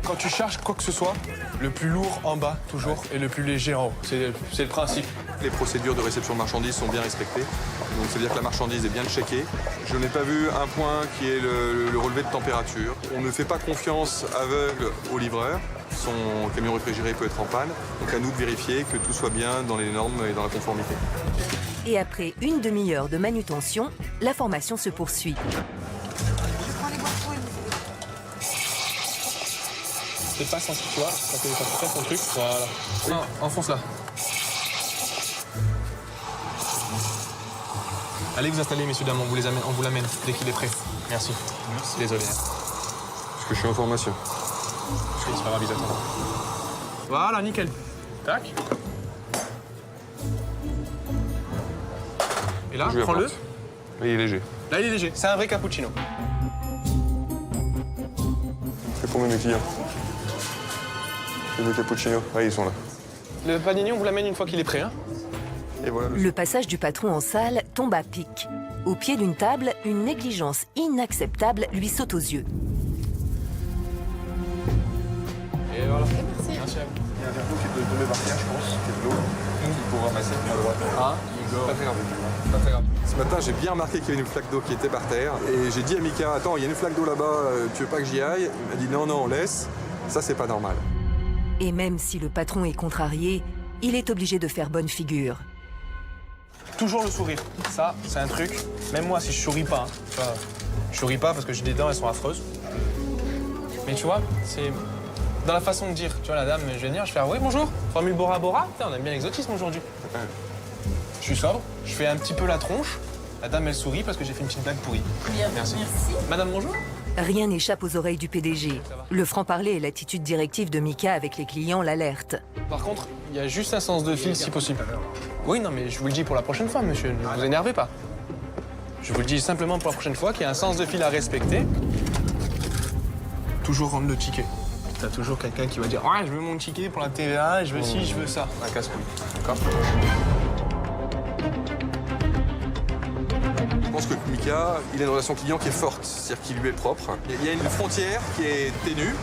Quand tu charges quoi que ce soit, le plus lourd en bas, toujours, et le plus léger en haut. C'est le principe. Les procédures de réception de marchandises sont bien respectées. Donc, c'est-à-dire que la marchandise est bien checkée. Je n'ai pas vu un point qui est le relevé de température. On ne fait pas confiance aveugle au livreur. Son camion réfrigéré peut être en panne. Donc, à nous de vérifier que tout soit bien dans les normes et dans la conformité. Et après une demi-heure de manutention, la formation se poursuit. C'est pas censé, tu vois, quand tu fais ton truc, voilà. Non, enfonce-la. Allez vous installer, messieurs, dames, on vous l'amène dès qu'il est prêt. Merci. Désolé. Parce que je suis en formation. C'est pas grave, ils attendent. Voilà, nickel. Tac. Et là, prends-le. Là, il est léger. Là, il est léger. C'est un vrai cappuccino. C'est pour mes clients. Le cappuccino. Ah, ils sont là. Le panini, on vous l'amène une fois qu'il est prêt, hein. Et voilà. Le passage du patron en salle tombe à pic. Au pied d'une table, une négligence inacceptable lui saute aux yeux. Et voilà. Merci. Merci à vous. Il y a un verre d'eau qui est tombé par terre, je pense, qui est de l'eau. Il faut ramasser à droite. Ah, Pas très grave. pas très grave. Ce matin, j'ai bien remarqué qu'il y avait une flaque d'eau qui était par terre. Et j'ai dit à Mika, attends, il y a une flaque d'eau là-bas, tu veux pas que j'y aille? Il m'a dit, non, non, laisse. Ça, c'est pas normal. Et même si le patron est contrarié, il est obligé de faire bonne figure. Toujours le sourire. Ça, c'est un truc. Même moi, si je souris pas, hein, tu vois, je souris pas parce que j'ai des dents, elles sont affreuses. Mais tu vois, c'est dans la façon de dire. Tu vois, la dame, je vais venir, je fais oui, bonjour, formule Bora Bora. Putain, on aime bien l'exotisme aujourd'hui. Je suis sobre, je fais un petit peu la tronche. La dame, elle sourit parce que j'ai fait une petite blague pourrie. Bien, merci. Madame, bonjour. Rien n'échappe aux oreilles du PDG. Le franc-parler et l'attitude directive de Mika avec les clients l'alertent. Par contre, il y a juste un sens de fil si possible. Oui, non, mais je vous le dis pour la prochaine fois, monsieur. Ne vous énervez pas. Je vous le dis simplement pour la prochaine fois qu'il y a un sens de fil à respecter. Toujours rendre le ticket. T'as toujours quelqu'un qui va dire « Ah, je veux mon ticket pour la TVA, je veux ci, je veux ça. » Un casse-couille, d'accord? Je pense que Mika, il a une relation client qui est forte, c'est-à-dire qui lui est propre. Il y a une frontière qui est ténue,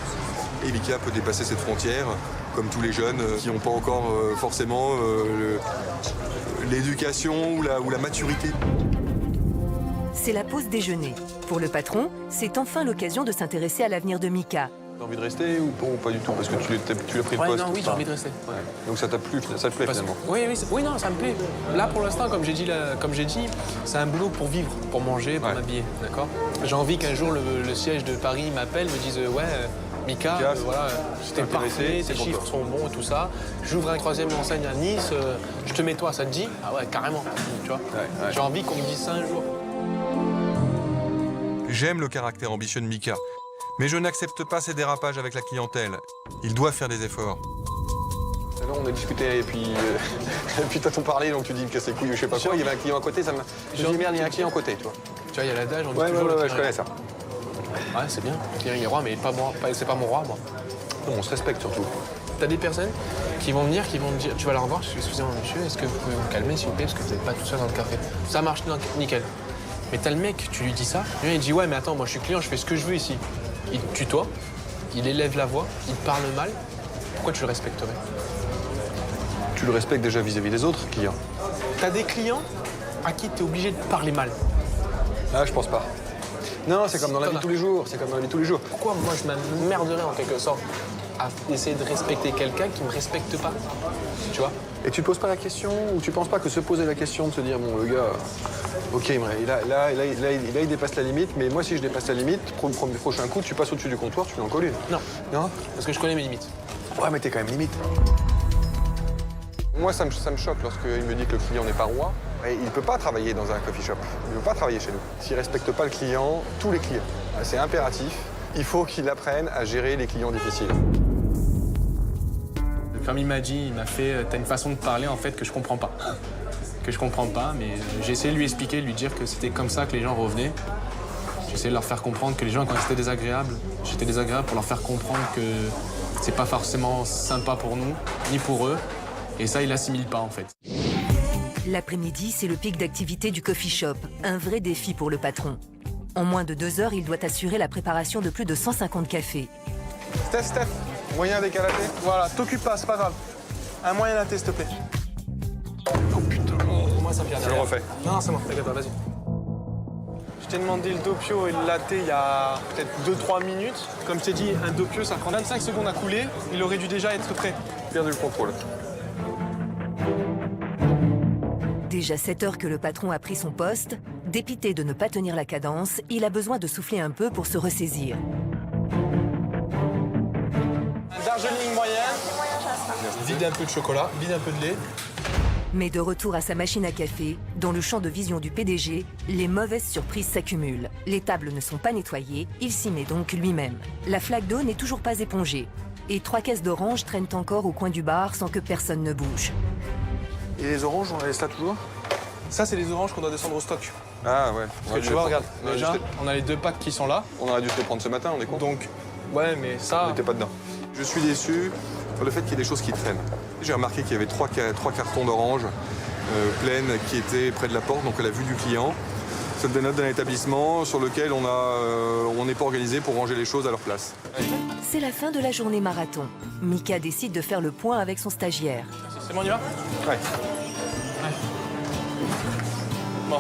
et Mika peut dépasser cette frontière, comme tous les jeunes qui n'ont pas encore forcément l'éducation ou la maturité. C'est la pause déjeuner. Pour le patron, c'est enfin l'occasion de s'intéresser à l'avenir de Mika. T'as envie de rester ou pas du tout? Parce que tu l'as pris le Ouais, poste. non, oui, j'ai envie de rester. Ouais. Donc ça t'a plu, ça te plaît finalement? Oui, non, ça me plaît. Là, pour l'instant, comme j'ai dit, c'est un boulot pour vivre, pour manger, pour m'habiller, d'accord? J'ai envie qu'un jour, le siège de Paris m'appelle, me dise ouais, Mika, voilà, c'était parfait, tes chiffres sont bons et tout ça. J'ouvre un 3e enseigne à Nice, je te mets toi, ça te dit? Ah ouais, carrément, tu vois? J'ai envie qu'on me dise ça un jour. J'aime le caractère ambitieux de Mika, mais je n'accepte pas ses dérapages avec la clientèle. Il doit faire des efforts. Alors on a discuté et puis, t'as tout parlé, donc tu dis que c'est couilles ou je sais pas quoi. Il y avait un client à côté, ça m'a... Je dis merde, il y a un client à côté, tu vois. Tu vois, il y a l'adage, on dit Ouais, toujours le je connais ça. Ouais, c'est bien. Le client il est roi, mais pas moi. C'est pas mon roi, moi. Non, on se respecte surtout. T'as des personnes qui vont venir, qui vont te dire, tu vas la revoir, excusez-moi monsieur, est-ce que vous pouvez vous calmer s'il vous plaît, parce que vous n'êtes pas tout seul dans le café. Ça marche nickel. Mais t'as le mec, tu lui dis ça, lui il dit ouais mais attends, moi je suis client, je fais ce que je veux ici. Il te tutoie, il élève la voix, il te parle mal, pourquoi tu le respecterais? Tu le respectes déjà vis-à-vis des autres clients. T'as des clients à qui t'es obligé de parler mal. Ah, je pense pas. Non, c'est comme dans la vie de tous les jours, c'est comme dans la vie de tous les jours. Pourquoi moi je m'emmerderais en quelque sorte à essayer de respecter quelqu'un qui me respecte pas, tu vois? Et tu te poses pas la question, ou tu penses pas que se poser la question de se dire, bon, le gars, ok, il dépasse la limite, mais moi, si je dépasse la limite, pour le prochain coup, tu passes au-dessus du comptoir, tu lui en colles une. Non. Non? Parce que je connais mes limites. Ouais, mais t'es quand même limite. Moi, ça me choque lorsqu'il me dit que le client n'est pas roi. Et il ne peut pas travailler dans un coffee shop. Il ne peut pas travailler chez nous. S'il ne respecte pas le client, tous les clients, c'est impératif. Il faut qu'il apprenne à gérer les clients difficiles. Comme il m'a dit, il m'a fait « t'as une façon de parler en fait que je comprends pas ». Que je comprends pas, mais j'ai essayé de lui expliquer, de lui dire que c'était comme ça que les gens revenaient. J'ai essayé de leur faire comprendre que les gens, quand c'était désagréable, j'étais désagréable pour leur faire comprendre que c'est pas forcément sympa pour nous, ni pour eux. Et ça, il assimile pas en fait. L'après-midi, c'est le pic d'activité du coffee shop, un vrai défi pour le patron. En moins de 2 heures, il doit assurer la préparation de plus de 150 cafés. Steph, moyen décalaté. Voilà, t'occupe pas, c'est pas grave. Un moyen latte, s'il te plaît. Oh putain. Moi, ça me vient Je le refais. Non, c'est bon, t'inquiète pas, vas-y. Je t'ai demandé le doppio et le latte il y a peut-être 2-3 minutes. Comme je t'ai dit, un doppio, ça prend 25 secondes à couler. Il aurait dû déjà être prêt. Perdu le contrôle. Déjà 7 heures que le patron a pris son poste, dépité de ne pas tenir la cadence, il a besoin de souffler un peu pour se ressaisir. Un Darjeeling moyen. Vide un peu de chocolat, vide un peu de lait. Mais de retour à sa machine à café, dans le champ de vision du PDG, les mauvaises surprises s'accumulent. Les tables ne sont pas nettoyées, il s'y met donc lui-même. La flaque d'eau n'est toujours pas épongée. Et 3 caisses d'oranges traînent encore au coin du bar sans que personne ne bouge. Et les oranges, on les laisse là toujours? Ça, c'est les oranges qu'on doit descendre au stock. Ah ouais. Parce que tu vois, regarde, déjà, on a les 2 packs qui sont là. On aurait dû se les prendre ce matin, on est con. Donc, ouais, mais ça... On n'était pas dedans. Je suis déçu par le fait qu'il y ait des choses qui traînent. J'ai remarqué qu'il y avait 3 cartons d'oranges pleines qui étaient près de la porte, donc à la vue du client. C'est des notes d'un établissement sur lequel on n'est pas organisé pour ranger les choses à leur place. C'est la fin de la journée marathon. Mika décide de faire le point avec son stagiaire. C'est bon, on y va? Ouais. Bon.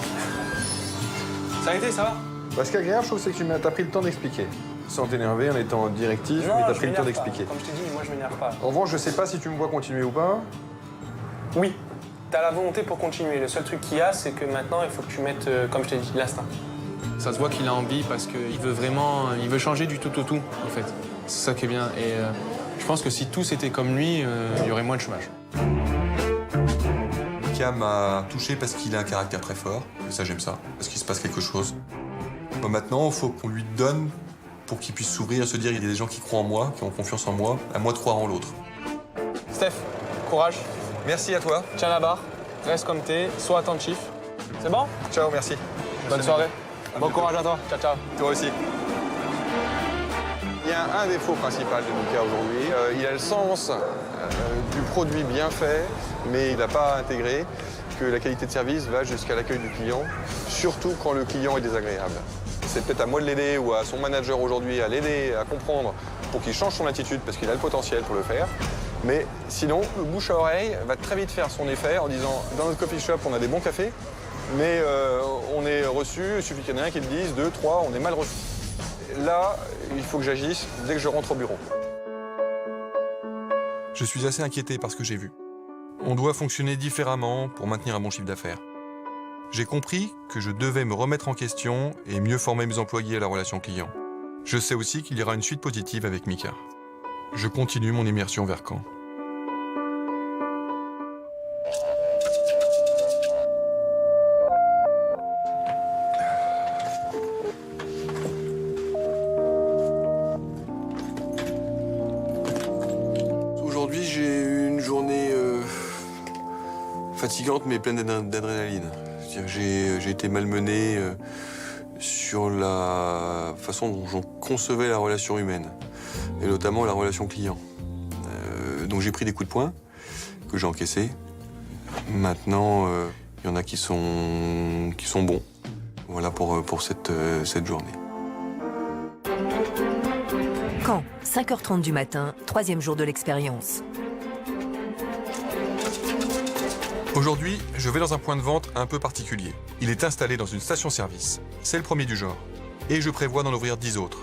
Ça a été, ça va? Ce qui est agréable, je trouve, c'est que tu as pris le temps d'expliquer. Sans t'énerver, en étant directif, mais tu as pris le temps d'expliquer. Comme je t'ai dit, moi, je m'énerve pas. En revanche, je sais pas si tu me vois continuer ou pas. Oui, t'as la volonté pour continuer. Le seul truc qu'il y a, c'est que maintenant, il faut que tu mettes, comme je t'ai dit, l'instinct. Ça se voit qu'il a envie parce qu'il veut vraiment, il veut changer du tout au tout, en fait. C'est ça qui est bien. Et je pense que si tous étaient comme lui, il y aurait moins de chômage. Mika m'a touché parce qu'il a un caractère très fort. Et ça, j'aime ça. Parce qu'il se passe quelque chose. Bon, maintenant, il faut qu'on lui donne pour qu'il puisse s'ouvrir et se dire il y a des gens qui croient en moi, qui ont confiance en moi, à moi de croire en l'autre. Steph, courage. Merci à toi. Tiens la barre, reste comme t'es, sois attentif. C'est bon? Ciao, merci. Bonne soirée. Bon courage à toi. Ciao, ciao. Toi aussi. Il y a un défaut principal de Mika aujourd'hui. Il a le sens du produit bien fait, mais il n'a pas intégré que la qualité de service va jusqu'à l'accueil du client, surtout quand le client est désagréable. C'est peut-être à moi de l'aider ou à son manager aujourd'hui à l'aider à comprendre pour qu'il change son attitude parce qu'il a le potentiel pour le faire. Mais sinon, le bouche à oreille va très vite faire son effet en disant dans notre coffee shop, on a des bons cafés, mais on est reçu, il suffit qu'il y en ait un qui le dise, 2, 3, on est mal reçu. Là, il faut que j'agisse dès que je rentre au bureau. Je suis assez inquiété par ce que j'ai vu. On doit fonctionner différemment pour maintenir un bon chiffre d'affaires. J'ai compris que je devais me remettre en question et mieux former mes employés à la relation client. Je sais aussi qu'il y aura une suite positive avec Mika. Je continue mon immersion vers Caen. Aujourd'hui, j'ai eu une journée fatigante mais pleine d'adrénaline. C'est-à-dire que j'ai été malmené sur la façon dont j'en concevais la relation humaine, et notamment la relation client. Donc j'ai pris des coups de poing que j'ai encaissés. Maintenant, il y en a qui sont bons. Voilà pour cette journée. Caen, 5h30 du matin, 3e jour de l'expérience. Aujourd'hui, je vais dans un point de vente un peu particulier. Il est installé dans une station-service. C'est le premier du genre. Et je prévois d'en ouvrir 10 autres.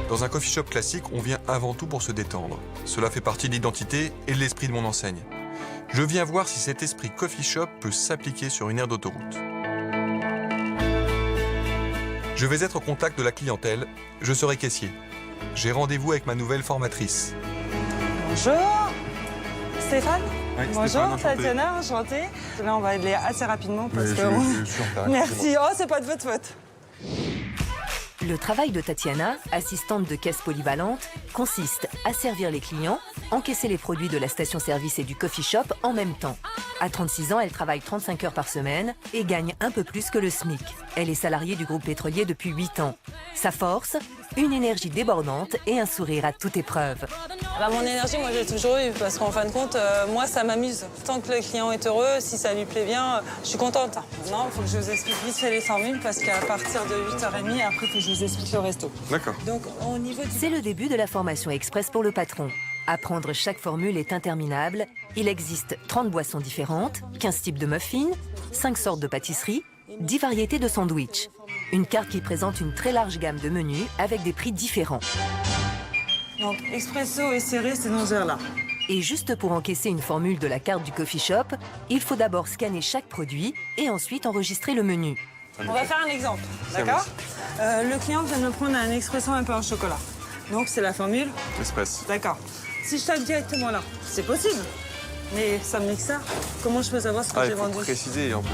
Dans un coffee shop classique, on vient avant tout pour se détendre. Cela fait partie de l'identité et de l'esprit de mon enseigne. Je viens voir si cet esprit coffee shop peut s'appliquer sur une aire d'autoroute. Je vais être au contact de la clientèle. Je serai caissier. J'ai rendez-vous avec ma nouvelle formatrice. Bonjour Stéphane. Oui, bonjour Stéphane, enchanté. Tatiana, enchantée. Là on va aller assez rapidement parce Mais que... je suis en retard, Merci, oh c'est pas de votre faute. Le travail de Tatiana, assistante de caisse polyvalente, consiste à servir les clients, encaisser les produits de la station-service et du coffee shop en même temps. À 36 ans, elle travaille 35 heures par semaine et gagne un peu plus que le SMIC. Elle est salariée du groupe pétrolier depuis 8 ans. Sa force, une énergie débordante et un sourire à toute épreuve. Bah, mon énergie, moi j'ai toujours eu parce qu'en fin de compte, moi ça m'amuse. Tant que le client est heureux, si ça lui plaît bien, je suis contente. Non, il faut que je vous explique vite fait les formules parce qu'à partir de 8h30, après il faut que je vous explique le resto. D'accord. Donc au niveau C'est le début de la formation express pour le patron. Apprendre chaque formule est interminable. Il existe 30 boissons différentes, 15 types de muffins, 5 sortes de pâtisseries, 10 variétés de sandwichs. Une carte qui présente une très large gamme de menus avec des prix différents. Donc expresso et serré, c'est dans ce verre-là. Et juste pour encaisser une formule de la carte du coffee shop, il faut d'abord scanner chaque produit et ensuite enregistrer le menu. On va faire un exemple, d'accord? Le client vient de me prendre un expresso un peu en chocolat. Donc c'est la formule Express. D'accord. Si je tape directement là, c'est possible. Mais ça me nique ça. Comment je peux savoir ce que j'ai vendu? Il faut préciser en plus.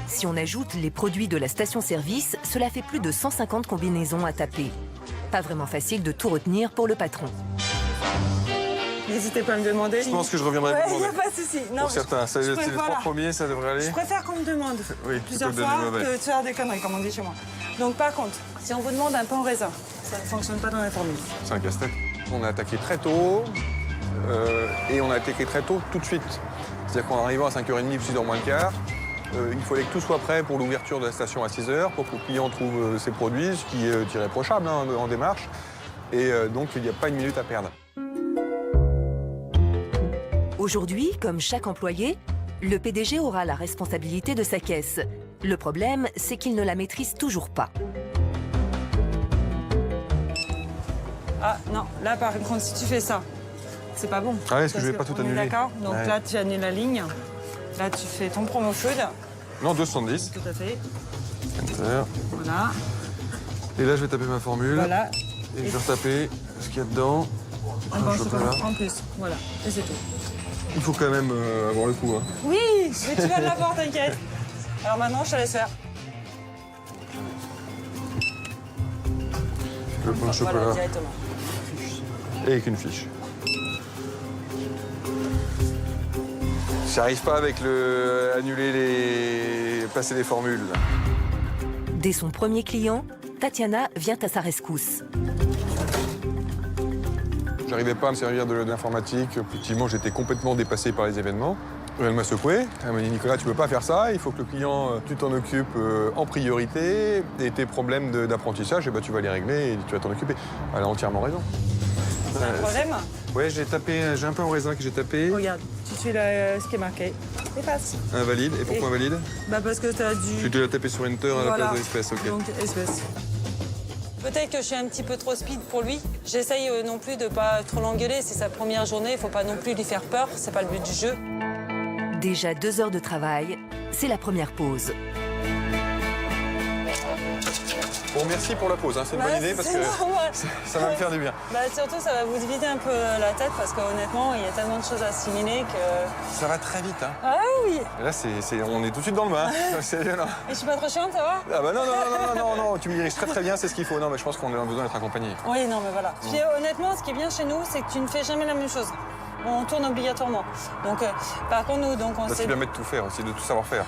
Si on ajoute les produits de la station-service, cela fait plus de 150 combinaisons à taper. Pas vraiment facile de tout retenir pour le patron. N'hésitez pas à me demander. Je pense que je reviendrai Ouais, vous il n'y a demander. pas de souci. Non, Pour certains, c'est les voilà. 3 premiers, ça devrait aller. Je préfère qu'on me demande Oui, plusieurs plutôt que fois de donner mauvais. que de faire des conneries, comme on dit chez moi. Donc par contre, si on vous demande un pain au raisin, ça ne fonctionne pas dans la formule. C'est un casse-tête. On a attaqué très tôt et on a attaqué très tôt tout de suite. C'est-à-dire qu'en arrivant à 5h30, 6h moins le quart, il fallait que tout soit prêt pour l'ouverture de la station à 6h, pour que le client trouve ses produits, ce qui est irréprochable hein, en démarche. Et donc, il n'y a pas une minute à perdre. Aujourd'hui, comme chaque employé, le PDG aura la responsabilité de sa caisse. Le problème, c'est qu'il ne la maîtrise toujours pas. Ah non, là par contre, si tu fais ça, c'est pas bon. Ah ouais, parce que Parce je vais pas tout on est annuler. D'accord, donc Ouais. là tu annules la ligne. Là tu fais ton promo food. Non, 270. Tout à fait. Enter. Voilà. Et là, je vais taper ma formule. Voilà. Et je vais retaper ce qu'il y a dedans. Un pain au chocolat en plus. Voilà. Et c'est tout. Il faut quand même avoir le coup. Hein. Oui, mais tu vas l'avoir, t'inquiète. Alors maintenant, je te laisse faire. Le pain au chocolat. Voilà, directement. Et avec une fiche. J'arrive pas avec le annuler les passer les formules. Là. Dès son premier client, Tatiana vient à sa rescousse. J'arrivais pas à me servir de l'informatique. Effectivement, j'étais complètement dépassé par les événements. Elle m'a secoué. Elle m'a dit Nicolas, tu peux pas faire ça. Il faut que le client, tu t'en occupes en priorité. Et tes problèmes d'apprentissage, tu vas les régler et tu vas t'en occuper. Elle a entièrement raison. C'est un problème? Ouais, j'ai un pain au raisin que j'ai tapé. Regarde, tu suis ce qui est marqué. Efface. Invalide. Et pourquoi invalide? Bah parce que t'as dû... Tu dois taper sur Enter à la place de l'espèce, ok. Donc, espèce. Peut-être que je suis un petit peu trop speed pour lui. J'essaye non plus de pas trop l'engueuler. C'est sa première journée, il faut pas non plus lui faire peur. C'est pas le but du jeu. Déjà 2 heures de travail, c'est la première pause. Bon, merci pour la pause, hein. C'est une bonne idée parce que ça va me faire du bien. Bah, surtout, ça va vous vider un peu la tête parce qu'honnêtement, il y a tellement de choses à assimiler que... Ça va très vite, hein. Ah oui. Et là, on est tout de suite dans le bain. C'est violent. Et je suis pas trop chiante, ça va? Ah bah non, tu me diriges très bien, c'est ce qu'il faut. Non, mais je pense qu'on a besoin d'être accompagné. Oui, non, mais voilà. Puis honnêtement, ce qui est bien chez nous, c'est que tu ne fais jamais la même chose. on tourne obligatoirement. Donc, par contre, nous, donc, on Bah, c'est bien de tout faire aussi, de tout savoir faire.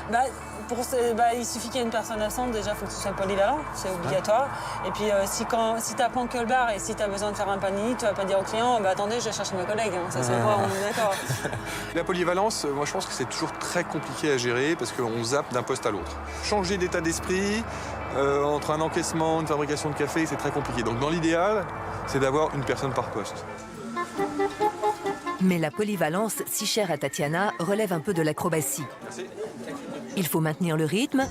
Il suffit qu'il y ait une personne absente, déjà, il faut que ce soit polyvalent, c'est obligatoire. Et puis, si tu apprends que le bar et si tu as besoin de faire un panini, tu vas pas dire au client, attendez, je vais chercher mes collègues. Hein. Ça, c'est vrai, on est d'accord. La polyvalence, moi je pense que c'est toujours très compliqué à gérer parce qu'on zappe d'un poste à l'autre. Changer d'état d'esprit entre un encaissement, une fabrication de café, c'est très compliqué. Donc dans l'idéal, c'est d'avoir une personne par poste. Mais la polyvalence, si chère à Tatiana, relève un peu de l'acrobatie. Il faut maintenir le rythme,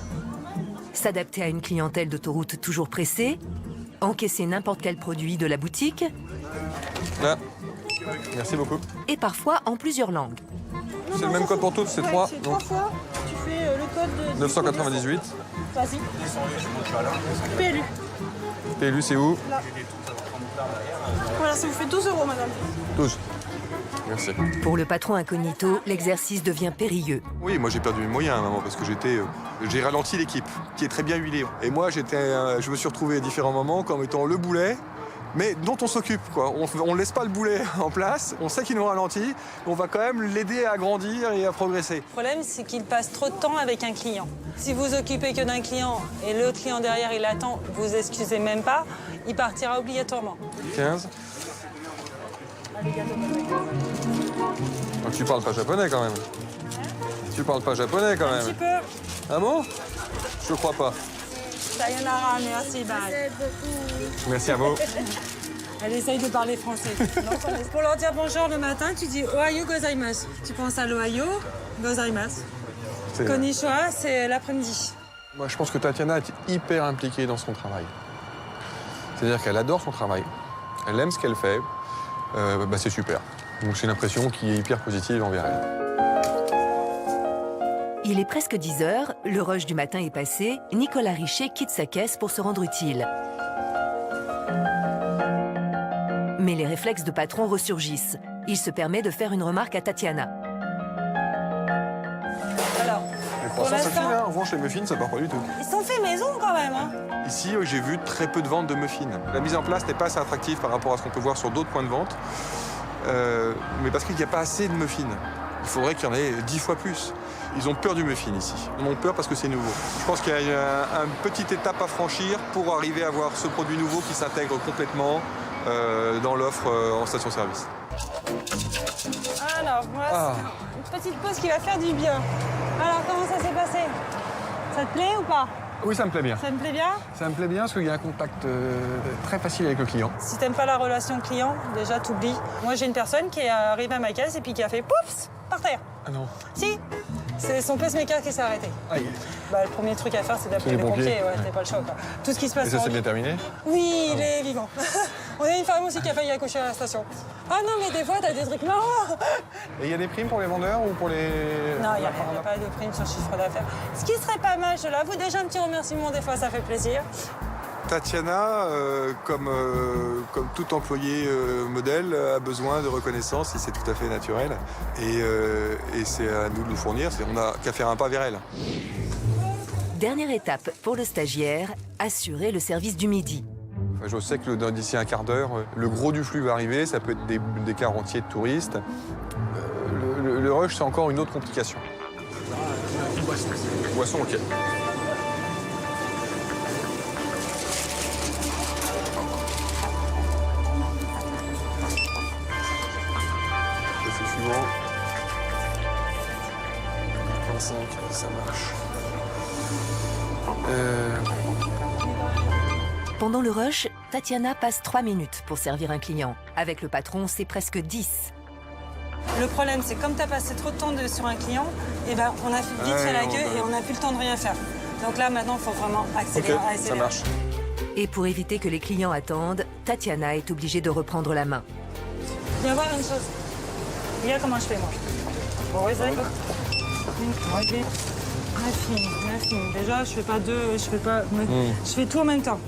s'adapter à une clientèle d'autoroute toujours pressée, encaisser n'importe quel produit de la boutique. Là. Merci beaucoup. Et parfois en plusieurs langues. C'est le même code pour toutes, c'est 3. C'est 3 fois. Tu fais le code de 998. Vas-y. PLU. PLU, c'est où? Là. Voilà, ça vous fait 12 €, madame. 12. Merci. Pour le patron incognito, l'exercice devient périlleux. Oui, moi j'ai perdu mes moyens à un moment parce que j'ai ralenti l'équipe, qui est très bien huilée. Et moi, je me suis retrouvé à différents moments comme étant le boulet, mais dont on s'occupe, quoi. On ne laisse pas le boulet en place, on sait qu'il nous ralentit, on va quand même l'aider à grandir et à progresser. Le problème, c'est qu'il passe trop de temps avec un client. Si vous occupez que d'un client et l'autre client derrière, il attend, vous excusez même pas, il partira obligatoirement. 15. Donc, tu parles pas japonais quand même. Tu parles pas japonais quand même. Un petit peu. Ah bon? Je crois pas. Sayonara, merci, bye. Merci à vous. Elle essaye de parler français. Pour leur dire bonjour le matin, tu dis Ohayo gozaimasu. Tu penses à l'Ohayo gozaimasu. Konnichiwa, c'est l'après-midi. Moi, je pense que Tatiana est hyper impliquée dans son travail. C'est-à-dire qu'elle adore son travail. Elle aime ce qu'elle fait. C'est super. Donc c'est une impression qui est hyper positive envers elle. Il est presque 10 heures, le rush du matin est passé, Nicolas Richer quitte sa caisse pour se rendre utile. Mais les réflexes de patron ressurgissent. Il se permet de faire une remarque à Tatiana. Alors, les croissants, ça file, hein. En revanche, les muffins, ça part pas du tout. Ils sont faits maison quand même. Hein. Ici, j'ai vu très peu de ventes de muffins. La mise en place n'est pas assez attractive par rapport à ce qu'on peut voir sur d'autres points de vente. Mais parce qu'il n'y a pas assez de muffins. Il faudrait qu'il y en ait 10 fois plus. Ils ont peur du muffin ici. Ils ont peur parce que c'est nouveau. Je pense qu'il y a une petite étape à franchir pour arriver à avoir ce produit nouveau qui s'intègre complètement dans l'offre en station-service. Alors, voilà, une petite pause qui va faire du bien. Alors, comment ça s'est passé? Ça te plaît ou pas? Oui, ça me plaît bien. Ça me plaît bien? Ça me plaît bien parce qu'il y a un contact très facile avec le client. Si t'aimes pas la relation client, déjà t'oublies. Moi j'ai une personne qui est arrivée à ma caisse et puis qui a fait pouf par terre. Ah non. Si, c'est son pacemaker qui s'est arrêté. Aïe. Le premier truc à faire c'est d'appeler les pompiers, ouais, t'es pas le choc. Tout ce qui se passe. Et ça s'est bien terminé? Oui, il est vivant. On a une femme aussi qui a failli accoucher à la station. Ah non mais des fois t'as des trucs marrants. Et il y a des primes pour les vendeurs ou pour les... Non, il n'y a pas de prime sur le chiffre d'affaires. Ce qui serait pas mal, je l'avoue, déjà un petit remerciement des fois, ça fait plaisir. Tatiana, comme tout employé modèle, a besoin de reconnaissance et c'est tout à fait naturel. Et c'est à nous de nous fournir, on n'a qu'à faire un pas vers elle. Dernière étape pour le stagiaire, assurer le service du midi. Je sais que d'ici un quart d'heure, le gros du flux va arriver, ça peut être des cars entiers de touristes. Le rush, c'est encore une autre complication. Boisson, ok. C'est suivant. 25, ça marche. Pendant le rush, Tatiana passe 3 minutes pour servir un client. Avec le patron, c'est presque 10. Le problème, c'est comme tu as passé trop de temps sur un client, et on a vite fait la queue et on n'a plus le temps de rien faire. Donc là, maintenant, il faut vraiment accélérer. Okay, ça marche. Et pour éviter que les clients attendent, Tatiana est obligée de reprendre la main. Viens voir une chose. Regarde comment je fais, moi. Bon, oui, c'est ok. Ma fille. Déjà, je fais pas deux, je fais tout en même temps.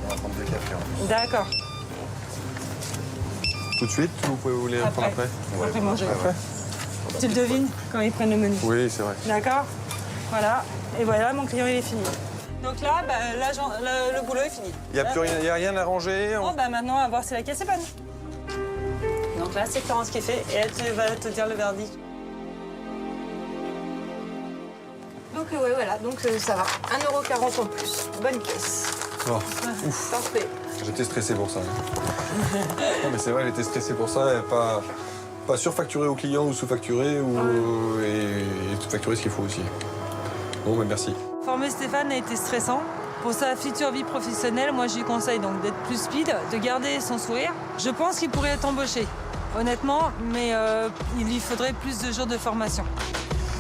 On va prendre 2 cafés. D'accord. Tout de suite, vous pouvez vous les prendre après? Après manger. Après. Tu le devines quand ils prennent le menu? Oui, c'est vrai. D'accord. Voilà. Et voilà, mon client, il est fini. Donc là, le boulot est fini. Il n'y a rien à ranger? Maintenant, on va voir si la caisse est bonne. Donc là, c'est Florence qui fait et elle va te dire le verdict. Donc ouais, voilà, donc ça va. 1,40 € en plus. Bonne caisse. Oh, ouf. Parfait. J'étais stressé pour ça. Non, mais c'est vrai, j'étais stressé pour ça. Et pas surfacturer au client ou sous-facturer et facturer ce qu'il faut aussi. Bon, mais merci. Former Stéphane a été stressant. Pour sa future vie professionnelle, moi je lui conseille donc d'être plus speed, de garder son sourire. Je pense qu'il pourrait être embauché, honnêtement, mais il lui faudrait plus de jours de formation.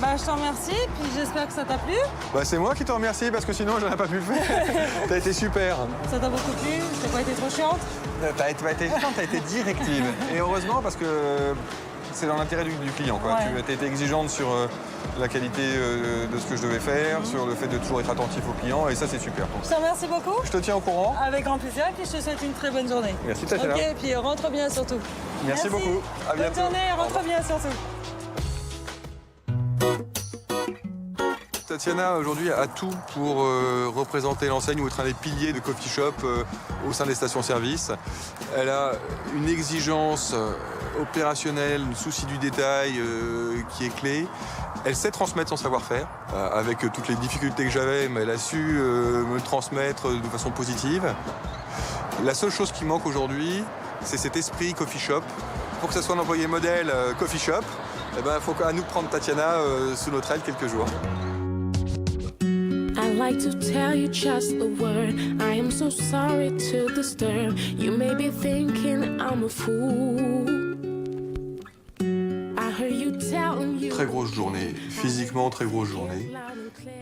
Je te remercie, puis j'espère que ça t'a plu. C'est moi qui te remercie parce que sinon j'aurais pas pu le faire. T'as été super. Ça t'a beaucoup plu? T'as pas été trop chiante? T'as été chiante, t'as été directive. Et heureusement parce que c'est dans l'intérêt du client. Quoi. Ouais. Tu as été exigeante sur la qualité de ce que je devais faire, sur le fait de toujours être attentif aux clients, et ça c'est super. Je te remercie beaucoup. Je te tiens au courant. Avec grand plaisir, et puis je te souhaite une très bonne journée. Merci Tatiana. Ok, et puis rentre bien surtout. Merci beaucoup. À bientôt. Bonne journée, rentre bien surtout. Tatiana, aujourd'hui, a tout pour représenter l'enseigne ou être un des piliers de Coffee Shop au sein des stations-service. Elle a une exigence opérationnelle, un souci du détail qui est clé. Elle sait transmettre son savoir-faire, avec toutes les difficultés que j'avais, mais elle a su me transmettre de façon positive. La seule chose qui manque aujourd'hui, c'est cet esprit Coffee Shop. Pour que ce soit un employé modèle Coffee Shop, il faut à nous prendre Tatiana sous notre aile quelques jours. I'd like to tell you just a word. I am so sorry to disturb. You may be thinking I'm a fool. I heard you telling you. Très grosse journée, physiquement très grosse journée.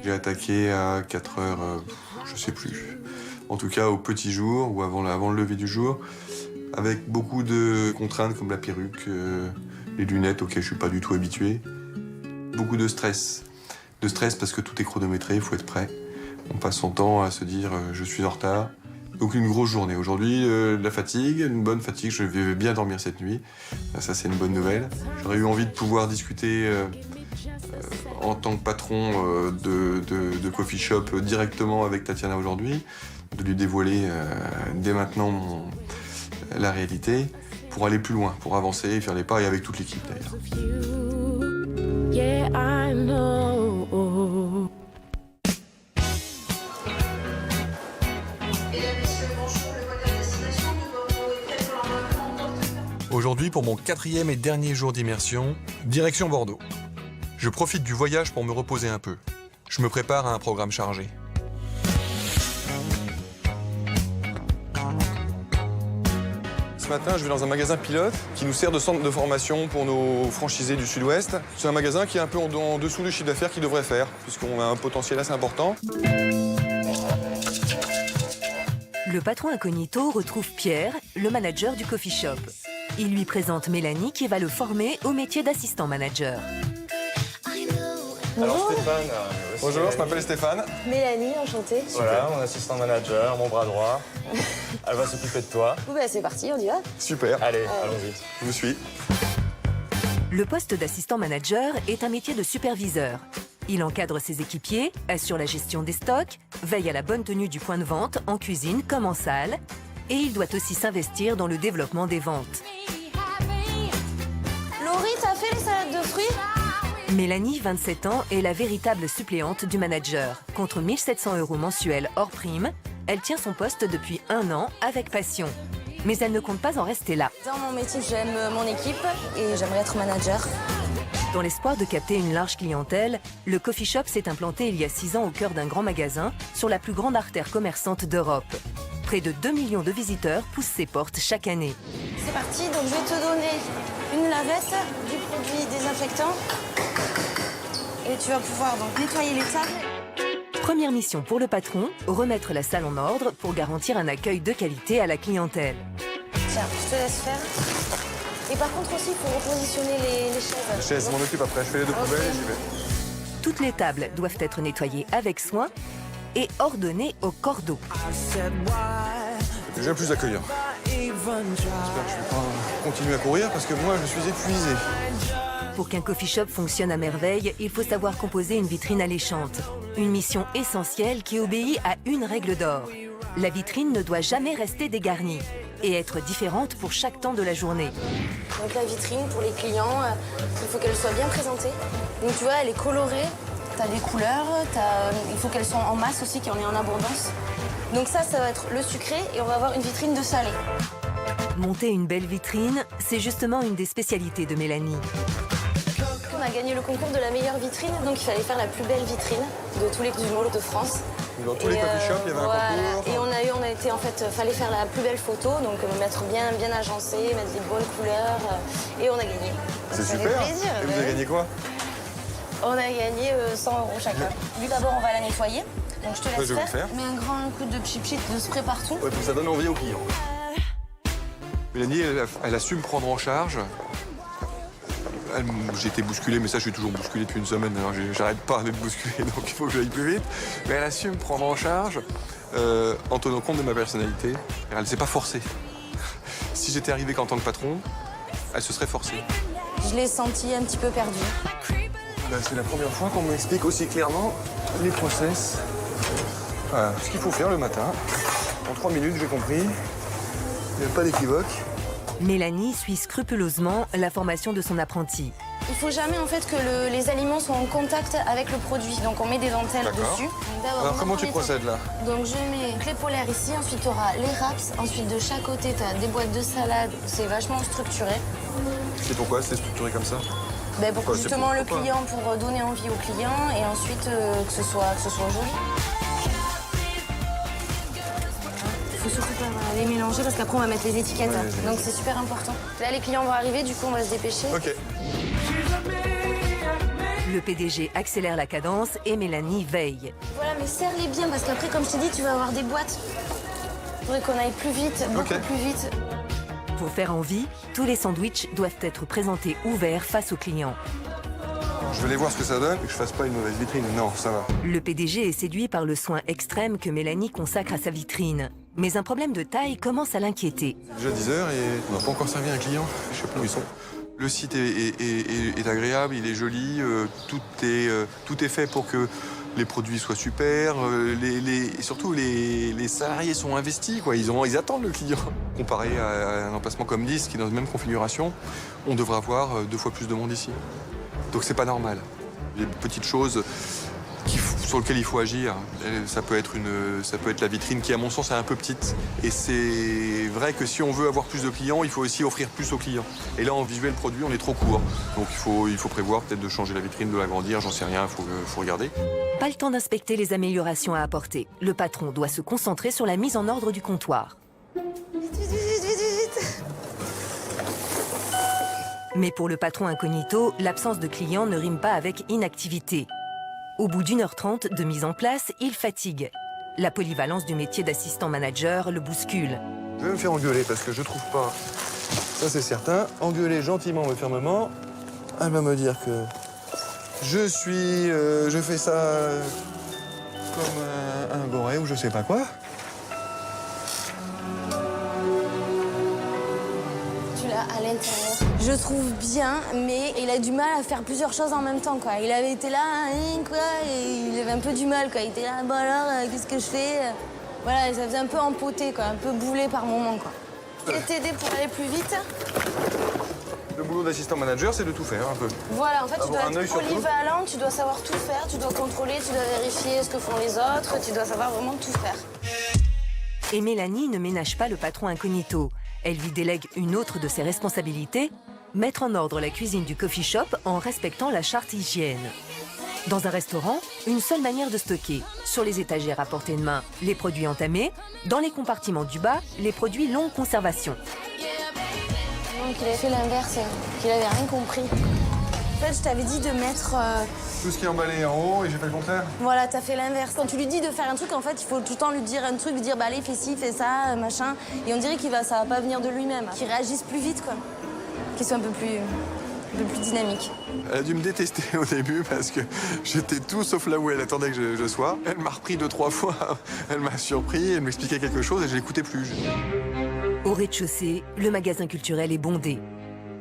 J'ai attaqué à 4 heures, je sais plus. En tout cas au petit jour ou avant le lever du jour, avec beaucoup de contraintes comme la perruque, les lunettes auxquelles je suis pas du tout habitué. Beaucoup de stress. De stress parce que tout est chronométré, il faut être prêt. On passe son temps à se dire je suis en retard. Donc une grosse journée. Aujourd'hui, de la fatigue, une bonne fatigue. Je vais bien dormir cette nuit. Ça, c'est une bonne nouvelle. J'aurais eu envie de pouvoir discuter en tant que patron de Coffee Shop directement avec Tatiana aujourd'hui, de lui dévoiler dès maintenant la réalité pour aller plus loin, pour avancer, faire les pas, et avec toute l'équipe d'ailleurs. Yeah, I know. Aujourd'hui, pour mon 4e et dernier jour d'immersion, direction Bordeaux. Je profite du voyage pour me reposer un peu. Je me prépare à un programme chargé. Ce matin, je vais dans un magasin pilote qui nous sert de centre de formation pour nos franchisés du Sud-Ouest. C'est un magasin qui est un peu en dessous du chiffre d'affaires qu'il devrait faire, puisqu'on a un potentiel assez important. Le patron incognito retrouve Pierre, le manager du coffee shop. Il lui présente Mélanie qui va le former au métier d'assistant manager. Alors Stéphane, Bonjour, je m'appelle Stéphane. Mélanie, enchantée. Voilà, mon assistant manager, mon bras droit. Elle va s'occuper de toi. C'est parti, on y va. Super. Allez, allons-y. Je vous suis. Le poste d'assistant manager est un métier de superviseur. Il encadre ses équipiers, assure la gestion des stocks, veille à la bonne tenue du point de vente en cuisine comme en salle, et il doit aussi s'investir dans le développement des ventes. Laurie, t'as fait les salades de fruits? Mélanie, 27 ans, est la véritable suppléante du manager. Contre 1 700 € mensuels hors prime, elle tient son poste depuis 1 an avec passion. Mais elle ne compte pas en rester là. Dans mon métier, j'aime mon équipe et j'aimerais être manager. Dans l'espoir de capter une large clientèle, le coffee shop s'est implanté il y a 6 ans au cœur d'un grand magasin sur la plus grande artère commerçante d'Europe. Près de 2 millions de visiteurs poussent ses portes chaque année. C'est parti, donc je vais te donner une lavette, du produit désinfectant et tu vas pouvoir donc nettoyer les tables. Première mission pour le patron, remettre la salle en ordre pour garantir un accueil de qualité à la clientèle. Tiens, je te laisse faire. Et par contre aussi, il faut repositionner les chaises. Les chaises, je m'en occupe après. Je fais les 2 poubelles et j'y vais. Toutes les tables doivent être nettoyées avec soin et ordonnées au cordeau. Déjà plus accueillant. J'espère que je vais pas continuer à courir parce que moi, je suis épuisé. Pour qu'un coffee shop fonctionne à merveille, il faut savoir composer une vitrine alléchante. Une mission essentielle qui obéit à une règle d'or. La vitrine ne doit jamais rester dégarnie. et être différente pour chaque temps de la journée. Donc la vitrine pour les clients, il faut qu'elle soit bien présentée. Donc tu vois, elle est colorée, t'as des couleurs, il faut qu'elle soit en masse aussi, qu'il y en ait en abondance. Donc ça va être le sucré et on va avoir une vitrine de salé. Monter une belle vitrine, c'est justement une des spécialités de Mélanie. On a gagné le concours de la meilleure vitrine, donc il fallait faire la plus belle vitrine de tous les malls de France. Dans tous les coffee shops, il y avait un concours. Et on a été en fait, fallait faire la plus belle photo, donc mettre bien agencé, mettre des bonnes couleurs, et on a gagné. C'est Ça super. fait plaisir. Et vous avez gagné quoi? On a gagné 100 € chacun. Lui d'abord on va la nettoyer, donc je te laisse je vais le faire. Mets un grand coup de chip de spray partout. Ouais, pour que ça donne envie aux clients. Mélanie, elle a su me prendre en charge. J'ai été bousculé, mais ça, je suis toujours bousculé depuis une semaine. Alors j'arrête pas d'être bousculé, donc il faut que j'aille plus vite. Mais elle a su me prendre en charge en tenant compte de ma personnalité. Elle ne s'est pas forcée. Si j'étais arrivé qu'en tant que patron, elle se serait forcée. Je l'ai senti un petit peu perdu. C'est la première fois qu'on m'explique aussi clairement les process. Voilà, ce qu'il faut faire le matin. En 3 minutes, j'ai compris. Il n'y a pas d'équivoque. Mélanie suit scrupuleusement la formation de son apprenti. Il faut jamais en fait que les aliments soient en contact avec le produit. Donc on met des dentelles dessus. Alors comment tu procèdes là? Donc je mets les polaires ici, ensuite tu auras les wraps, ensuite de chaque côté tu as des boîtes de salade. C'est vachement structuré. C'est pourquoi c'est structuré comme ça? Pour que justement le client, pour donner envie au client et ensuite que ce soit joli. Il faut surtout pas les mélanger parce qu'après on va mettre les étiquettes. Donc c'est super important. Là les clients vont arriver, du coup on va se dépêcher. Ok. Le PDG accélère la cadence et Mélanie veille. Voilà, mais serre-les bien parce qu'après, comme je t'ai dit, tu vas avoir des boîtes. Il faudrait qu'on aille plus vite, beaucoup plus vite. Pour faire envie, tous les sandwichs doivent être présentés ouverts face aux clients. Je vais aller voir ce que ça donne et que je fasse pas une mauvaise vitrine. Non, ça va. Le PDG est séduit par le soin extrême que Mélanie consacre à sa vitrine. Mais un problème de taille commence à l'inquiéter. C'est déjà 10 h et on n'a pas encore servi un client. Je sais pas où ils sont. Le site est agréable, il est joli, tout est fait pour que les produits soient super, surtout les salariés sont investis, quoi. Ils attendent le client. Comparé à un emplacement comme 10, qui est dans la même configuration, on devrait avoir 2 fois plus de monde ici. Donc c'est pas normal. Il y a des petites choses sur lesquelles il faut agir. Ça peut être la vitrine qui, à mon sens, est un peu petite. Et c'est vrai que si on veut avoir plus de clients, il faut aussi offrir plus aux clients. Et là, en visuel produit, on est trop court. Donc il faut prévoir peut-être de changer la vitrine, de l'agrandir, j'en sais rien, il faut regarder. Pas le temps d'inspecter les améliorations à apporter. Le patron doit se concentrer sur la mise en ordre du comptoir. Vite. Mais pour le patron incognito, l'absence de clients ne rime pas avec inactivité. Au bout d'1h30 de mise en place, il fatigue. La polyvalence du métier d'assistant manager le bouscule. Je vais me faire engueuler parce que je trouve pas, ça c'est certain, engueuler gentiment mais fermement, elle va me dire que je fais ça comme un boré ou je sais pas quoi. Tu l'as à l'intérieur. Je trouve bien, mais il a du mal à faire plusieurs choses en même temps, quoi. Il avait été là, et il avait un peu du mal, quoi. Il était là, bon alors, qu'est-ce que je fais? Voilà, ça faisait un peu empoté, quoi, un peu boulé par moment, quoi. Je vais t'aider pour aller plus vite. Le boulot d'assistant manager, c'est de tout faire un peu. Voilà, en fait, tu Avoir un dois œil être sur tout. polyvalent, tu dois savoir tout faire, tu dois contrôler, tu dois vérifier ce que font les autres, tu dois savoir vraiment tout faire. Et Mélanie ne ménage pas le patron incognito. Elle lui délègue une autre de ses responsabilités, mettre en ordre la cuisine du coffee shop en respectant la charte hygiène. Dans un restaurant, une seule manière de stocker. Sur les étagères à portée de main, les produits entamés. Dans les compartiments du bas, les produits longue conservation. Donc il a fait l'inverse, qu'il avait rien compris. En fait, je t'avais dit de mettre... Tout ce qui est emballé en haut et j'ai fait le contraire. Voilà, t'as fait l'inverse. Quand tu lui dis de faire un truc, en fait, il faut tout le temps lui dire un truc, lui dire, bah allez, fais ci, fais ça, machin. Et on dirait ça va pas venir de lui-même. Qu'il réagisse plus vite, quoi. Qu'il soit un peu plus dynamique. Elle a dû me détester au début parce que j'étais tout sauf là où elle attendait que je sois. Elle m'a repris 2-3 fois, elle m'a surpris, elle m'expliquait quelque chose et je l'écoutais plus. Au rez-de-chaussée, le magasin culturel est bondé.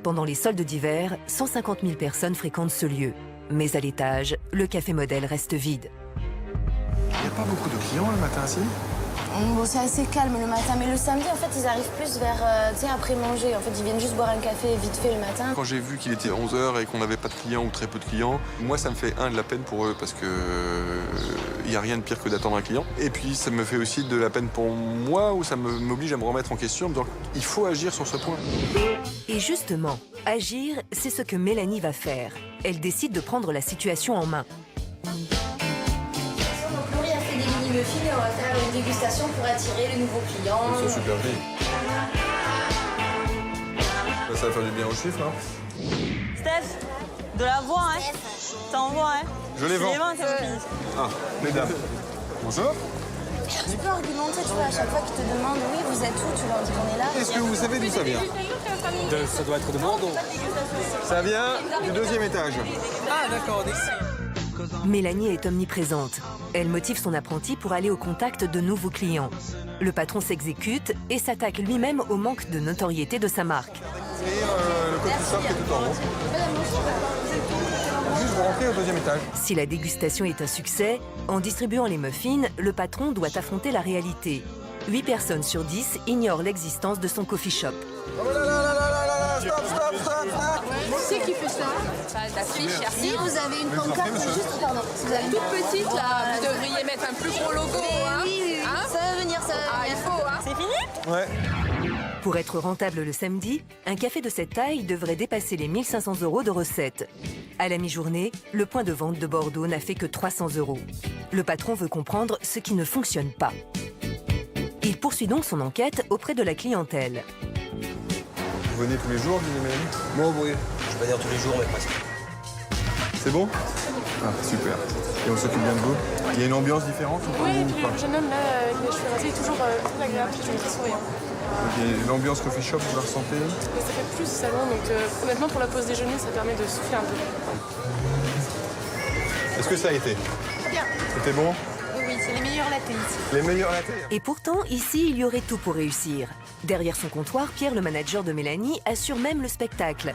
Pendant les soldes d'hiver, 150 000 personnes fréquentent ce lieu. Mais à l'étage, le café modèle reste vide. Il n'y a pas beaucoup de clients le matin, si? Bon, c'est assez calme le matin, mais le samedi, en fait, ils arrivent plus vers, après manger. En fait, ils viennent juste boire un café vite fait le matin. Quand j'ai vu qu'il était 11h et qu'on n'avait pas de clients ou très peu de clients, moi, ça me fait de la peine pour eux parce que il n'y a rien de pire que d'attendre un client. Et puis, ça me fait aussi de la peine pour moi où ça m'oblige à me remettre en question. Donc, il faut agir sur ce point. Et justement, agir, c'est ce que Mélanie va faire. Elle décide de prendre la situation en main. Laurie a fait des mini-muffins et on va faire une dégustation pour attirer les nouveaux clients. C'est super joli. Ça va faire du bien aux chiffres, hein. Steph, de la voix, hein. T'en vois, hein. Je les vends. Ah, mesdames. Bonjour. Tu peux argumenter, tu vois, à chaque fois qu'ils te demandent oui, vous êtes où, tu leur dis qu'on est là. Est-ce que vous savez d'où ça vient? Ça doit être de Bordeaux. Ça vient du 2e étage. Ah, d'accord, d'ici. Mélanie est omniprésente. Elle motive son apprenti pour aller au contact de nouveaux clients. Le patron s'exécute et s'attaque lui-même au manque de notoriété de sa marque. Et le coffee shop qui est tout en haut. Juste vous rentrez au 2e étage. Si la dégustation est un succès, en distribuant les muffins, le patron doit affronter la réalité. 8 personnes sur 10 ignorent l'existence de son coffee shop. Oh là là là là là là, stop, stop, stop, stop. C'est qui fait ça? Si vous avez une pancarte, juste, pardon, si vous avez Toute petite là, vous devriez mettre un plus gros logo. Hein? Oui, Hein? ça va venir, ça va Ah, venir. il faut, hein? C'est fini? Ouais. Pour être rentable le samedi, un café de cette taille devrait dépasser les 1 500 € de recettes. À la mi-journée, le point de vente de Bordeaux n'a fait que 300 €. Le patron veut comprendre ce qui ne fonctionne pas. Il poursuit donc son enquête auprès de la clientèle. Vous venez tous les jours, Mélanie? Bon, oui. Je vais pas dire tous les jours, mais presque. C'est bon? Ah, super. Et on s'occupe bien de vous? Il y a une ambiance différente ou pas? Oui, et puis le jeune homme là, avec les cheveux rasés, est toujours très agréable, toujours très souriant. Et l'ambiance coffee shop, vous la ressentez? Mais ça fait plus salon, donc honnêtement pour la pause déjeuner, ça permet de souffler un peu. Est-ce que ça a été? Bien. C'était bon? Oui, c'est les meilleurs lattés ici. Les meilleurs lattés? Et pourtant, ici, il y aurait tout pour réussir. Derrière son comptoir, Pierre, le manager de Mélanie, assure même le spectacle.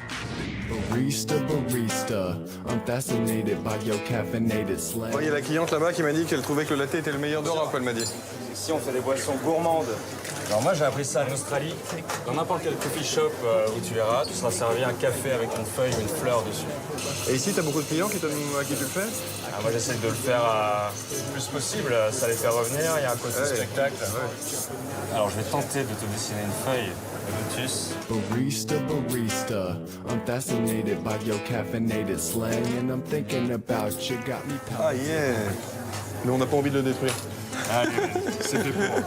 Barista, barista, I'm fascinated by your caffeinated slang. Il y a la cliente là-bas qui m'a dit qu'elle trouvait que le latte était le meilleur d'Europe, elle m'a dit. Ici, on fait des boissons gourmandes. Alors moi, j'ai appris ça en Australie. Dans n'importe quel coffee shop où tu verras, tu seras servi un café avec une feuille ou une fleur dessus. Et ici, tu as beaucoup de clients à qui tu le fais? Moi, j'essaie de le faire le plus possible. Ça les fait revenir, il y a un côté spectacle. Alors, je vais tenter de te dessiner une feuille de lotus. Barista, barista, I'm fascinated by your caffeinated slang, and I'm thinking about you, got me. Ah yeah. Mais on n'a pas envie de le détruire. Ah, c'est fait pour.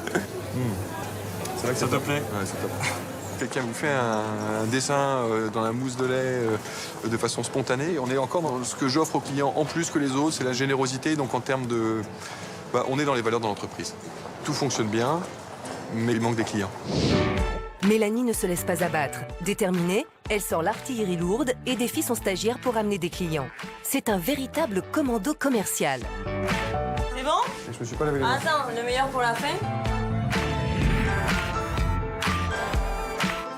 C'est vrai que ça te plaît? Ouais, c'est top. Quelqu'un vous fait un dessin dans la mousse de lait de façon spontanée. On est encore dans ce que j'offre aux clients en plus que les autres, c'est la générosité. Donc en termes de... on est dans les valeurs de l'entreprise. Tout fonctionne bien, mais il manque des clients. Mélanie ne se laisse pas abattre. Déterminée, elle sort l'artillerie lourde et défie son stagiaire pour amener des clients. C'est un véritable commando commercial. C'est bon? Je me suis pas lavé les mains. Attends, le meilleur pour la fin?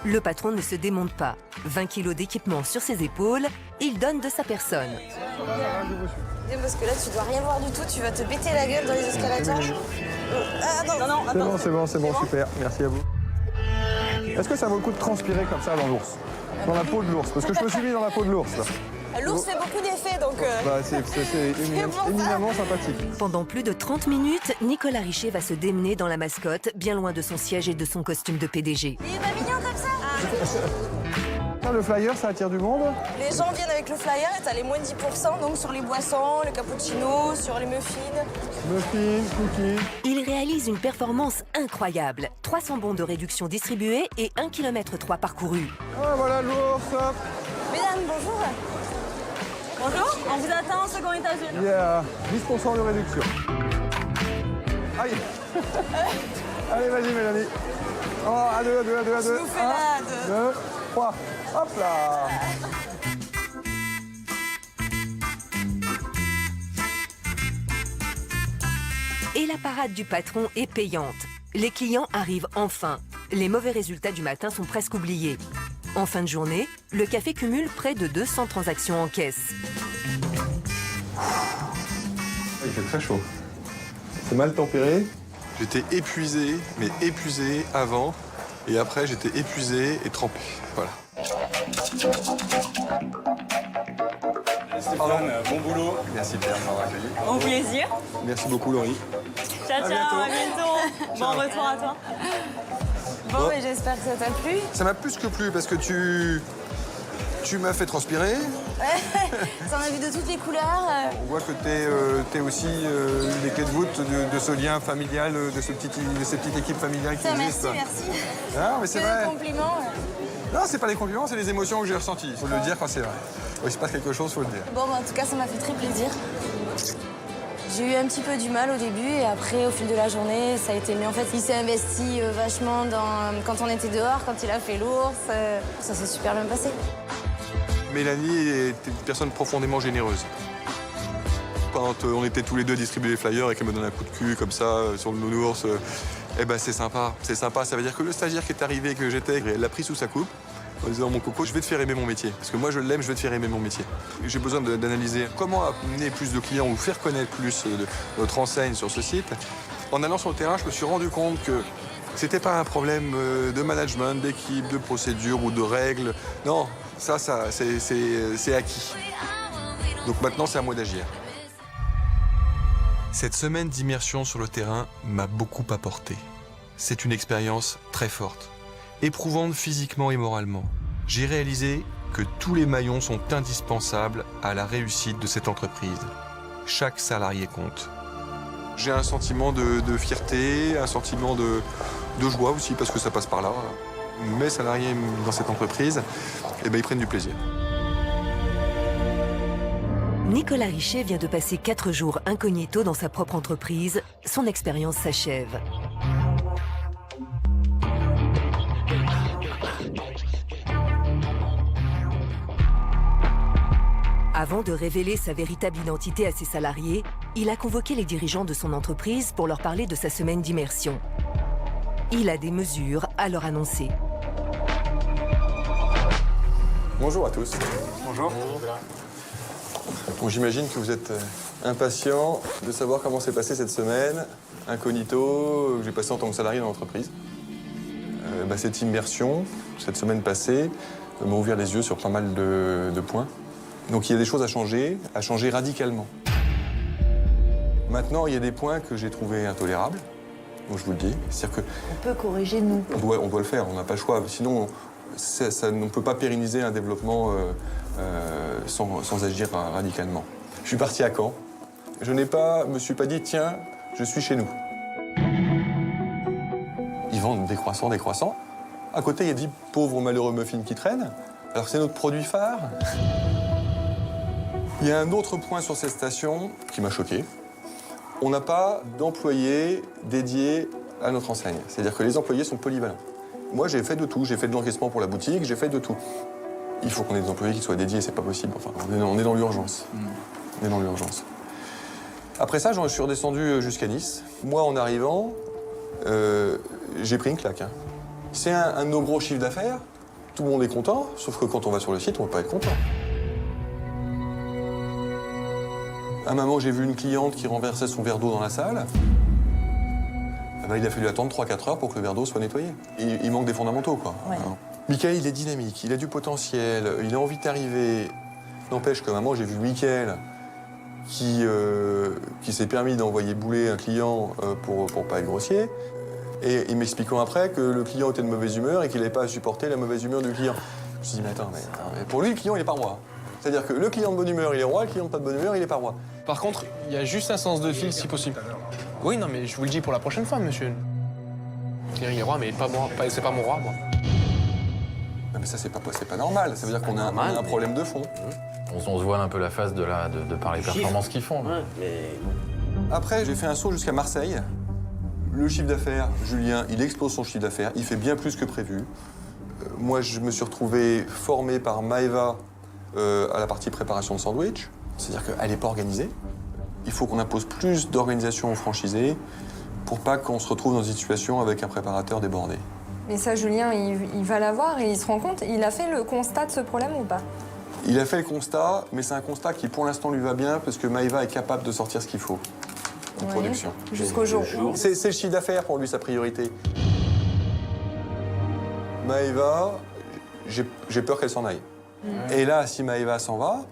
Le patron ne se démonte pas. 20 kilos d'équipement sur ses épaules, il donne de sa personne. Parce que là, tu dois rien voir du tout, tu vas te péter la gueule dans les escalators. Non, attends. C'est bon, super. Merci à vous. Est-ce que ça vaut le coup de transpirer comme ça dans l'ours? Dans la peau de l'ours? Parce que je me suis mis dans la peau de l'ours, là. L'ours fait beaucoup d'effets, donc... C'est éminemment sympathique. Pendant plus de 30 minutes, Nicolas Richer va se démener dans la mascotte, bien loin de son siège et de son costume de PDG. Il est pas mignon comme ça? Le flyer, ça attire du monde? Les gens viennent avec le flyer et t'as les moins de 10%, donc sur les boissons, le cappuccino, sur les muffins. Muffins, cookies. Il réalise une performance incroyable. 300 bons de réduction distribués et 1,3 km parcouru. Ah voilà l'ours. Mesdames, bonjour. Bonjour, on vous attend au second étage. Il y a 10% de réduction. Aïe. Allez, vas-y, Mélanie. Oh, à deux. Je vous fais la 2, 3. Hop là. Et la parade du patron est payante. Les clients arrivent enfin. Les mauvais résultats du matin sont presque oubliés. En fin de journée, le café cumule près de 200 transactions en caisse. Il fait très chaud. C'est mal tempéré. J'étais épuisé, mais épuisé avant. Et après, j'étais épuisé et trempé. Voilà. Stéphane, bon boulot. Merci Pierre de m'avoir accueilli. Au plaisir. Merci beaucoup Laurie. Ciao, ciao, à bientôt. Bon retour à toi. Bon, mais j'espère que ça t'a plu. Ça m'a plus que plu parce que tu m'as fait transpirer. Ça en a vu de toutes les couleurs. On voit que t'es aussi les clés de voûte de ce lien familial, de cette petite équipe familiale qui existe. Merci. Non, mais c'est vrai. Compliments. Non, c'est pas des compliments, c'est les émotions que j'ai ressenties. Faut le dire quand c'est vrai. Quand il se passe quelque chose, faut le dire. Bon, bah, en tout cas, ça m'a fait très plaisir. J'ai eu un petit peu du mal au début et après, au fil de la journée, ça a été mieux. En fait, il s'est investi vachement quand on était dehors, quand il a fait l'ours. Ça s'est super bien passé. Mélanie est une personne profondément généreuse. Quand on était tous les deux à distribuer les flyers et qu'elle me donne un coup de cul comme ça sur le nounours, eh ben c'est sympa. C'est sympa, ça veut dire que le stagiaire qui est arrivé, que j'étais, elle l'a pris sous sa coupe en disant mon coco, je vais te faire aimer mon métier. Parce que moi je l'aime, je vais te faire aimer mon métier. J'ai besoin d'analyser comment amener plus de clients ou faire connaître plus notre enseigne sur ce site. En allant sur le terrain, je me suis rendu compte que c'était pas un problème de management, d'équipe, de procédure ou de règles. Non, ça c'est acquis. Donc maintenant, c'est à moi d'agir. Cette semaine d'immersion sur le terrain m'a beaucoup apporté. C'est une expérience très forte, éprouvante physiquement et moralement. J'ai réalisé que tous les maillons sont indispensables à la réussite de cette entreprise. Chaque salarié compte. J'ai un sentiment de fierté, un sentiment de joie aussi, parce que ça passe par là. Mes salariés dans cette entreprise, eh ben, ils prennent du plaisir. Nicolas Richet vient de passer 4 jours incognito dans sa propre entreprise. Son expérience s'achève. Avant de révéler sa véritable identité à ses salariés, il a convoqué les dirigeants de son entreprise pour leur parler de sa semaine d'immersion. Il a des mesures à leur annoncer. Bonjour à tous. Bonjour. Bon, j'imagine que vous êtes impatient de savoir comment s'est passée cette semaine, incognito, que j'ai passé en tant que salarié dans l'entreprise. Cette immersion, cette semaine passée, m'a ouvert les yeux sur pas mal de points. Donc il y a des choses à changer radicalement. Maintenant, il y a des points que j'ai trouvés intolérables, donc je vous le dis. C'est-à-dire que On peut corriger, nous. on doit le faire, on n'a pas le choix. Sinon, on ne peut pas pérenniser un développement sans agir radicalement. Je suis parti à Caen. Je me suis pas dit, tiens, je suis chez nous. Ils vendent des croissants. À côté, il y a 10 pauvres malheureux muffins qui traînent. Alors c'est notre produit phare. Il y a un autre point sur cette station qui m'a choqué. On n'a pas d'employés dédiés à notre enseigne. C'est-à-dire que les employés sont polyvalents. Moi, j'ai fait de tout. J'ai fait de l'encaissement pour la boutique, j'ai fait de tout. Il faut qu'on ait des employés qui soient dédiés, c'est pas possible. Enfin, on est dans l'urgence. On est dans l'urgence. Après ça, je suis redescendu jusqu'à Nice. Moi, en arrivant, j'ai pris une claque. C'est un de nos gros chiffres d'affaires. Tout le monde est content, sauf que quand on va sur le site, on ne peut pas être content. À un moment, j'ai vu une cliente qui renversait son verre d'eau dans la salle. Il a fallu attendre 3-4 heures pour que le verre d'eau soit nettoyé. Il manque des fondamentaux, quoi. Ouais. Mickaël, il est dynamique, il a du potentiel, il a envie d'arriver. N'empêche qu'à un moment, j'ai vu Mickaël qui s'est permis d'envoyer bouler un client pour pas être grossier. Et il m'expliquant après que le client était de mauvaise humeur et qu'il n'avait pas à supporter la mauvaise humeur du client. Je me suis dit, mais attends, mais pour lui, le client, il est pas roi. C'est-à-dire que le client de bonne humeur, il est roi, le client de pas de bonne humeur, il est pas roi. Par contre, il y a juste un sens de fil si possible. Oui, non, mais je vous le dis pour la prochaine fois, monsieur. Il est roi, mais c'est pas mon roi, moi. Non, mais ça, c'est pas normal. Ça veut dire qu'on a un problème de fond. On se voile un peu la face de par les performances qu'ils font. Ouais, mais... Après, j'ai fait un saut jusqu'à Marseille. Le chiffre d'affaires, Julien, il explose son chiffre d'affaires. Il fait bien plus que prévu. Moi, je me suis retrouvé formé par Maëva à la partie préparation de sandwich. C'est-à-dire qu'elle n'est pas organisée. Il faut qu'on impose plus d'organisation aux franchisés pour pas qu'on se retrouve dans une situation avec un préparateur débordé. Mais ça, Julien, il va l'avoir et il se rend compte. Il a fait le constat de ce problème ou pas? Il a fait le constat, mais c'est un constat qui, pour l'instant, lui va bien parce que Maëva est capable de sortir ce qu'il faut. de production. Jusqu'au jour où. C'est le chiffre d'affaires pour lui, sa priorité. Maëva, j'ai peur qu'elle s'en aille. Et là, si Maëva s'en va,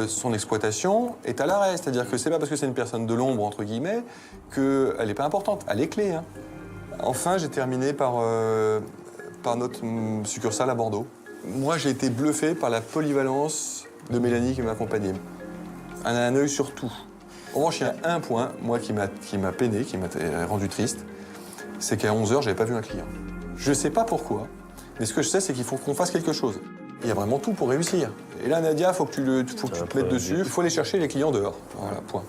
son exploitation est à l'arrêt. C'est-à-dire que c'est pas parce que c'est une personne de l'ombre, entre guillemets, qu'elle n'est pas importante. Elle est clé. Hein. Enfin, j'ai terminé par notre succursale à Bordeaux. Moi, j'ai été bluffé par la polyvalence de Mélanie qui m'a accompagné. Elle a un œil sur tout. En revanche, il y a un point, moi, qui m'a peiné, qui m'a rendu triste, c'est qu'à 11h, j'avais pas vu un client. Je sais pas pourquoi, mais ce que je sais, c'est qu'il faut qu'on fasse quelque chose. Il y a vraiment tout pour réussir. Et là, Nadia, il faut que tu te mettes dessus. Il faut aller chercher les clients dehors. Voilà, point.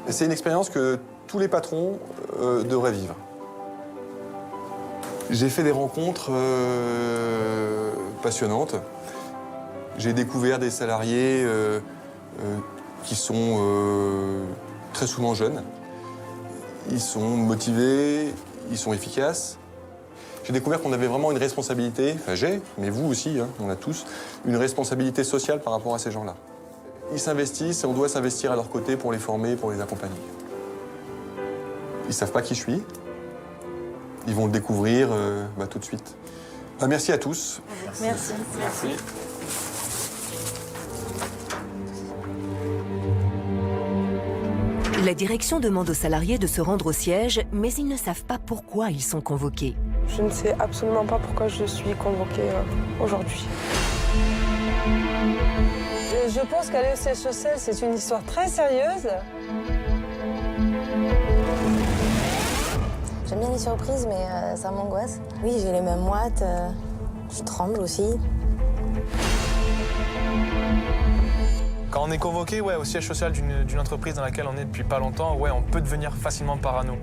Et c'est une expérience que tous les patrons devraient vivre. J'ai fait des rencontres passionnantes. J'ai découvert des salariés qui sont très souvent jeunes. Ils sont motivés, ils sont efficaces. J'ai découvert qu'on avait vraiment une responsabilité, enfin j'ai, mais vous aussi, hein, on a tous, une responsabilité sociale par rapport à ces gens-là. Ils s'investissent et on doit s'investir à leur côté pour les former, pour les accompagner. Ils ne savent pas qui je suis. Ils vont le découvrir tout de suite. Merci à tous. Merci. Merci. La direction demande aux salariés de se rendre au siège, mais ils ne savent pas pourquoi ils sont convoqués. Je ne sais absolument pas pourquoi je suis convoquée aujourd'hui. Je pense qu'aller au siège social, c'est une histoire très sérieuse. J'aime bien les surprises, mais ça m'angoisse. Oui, j'ai les mêmes moites, je tremble aussi. Quand on est convoqué au siège social d'une entreprise dans laquelle on est depuis pas longtemps, on peut devenir facilement parano.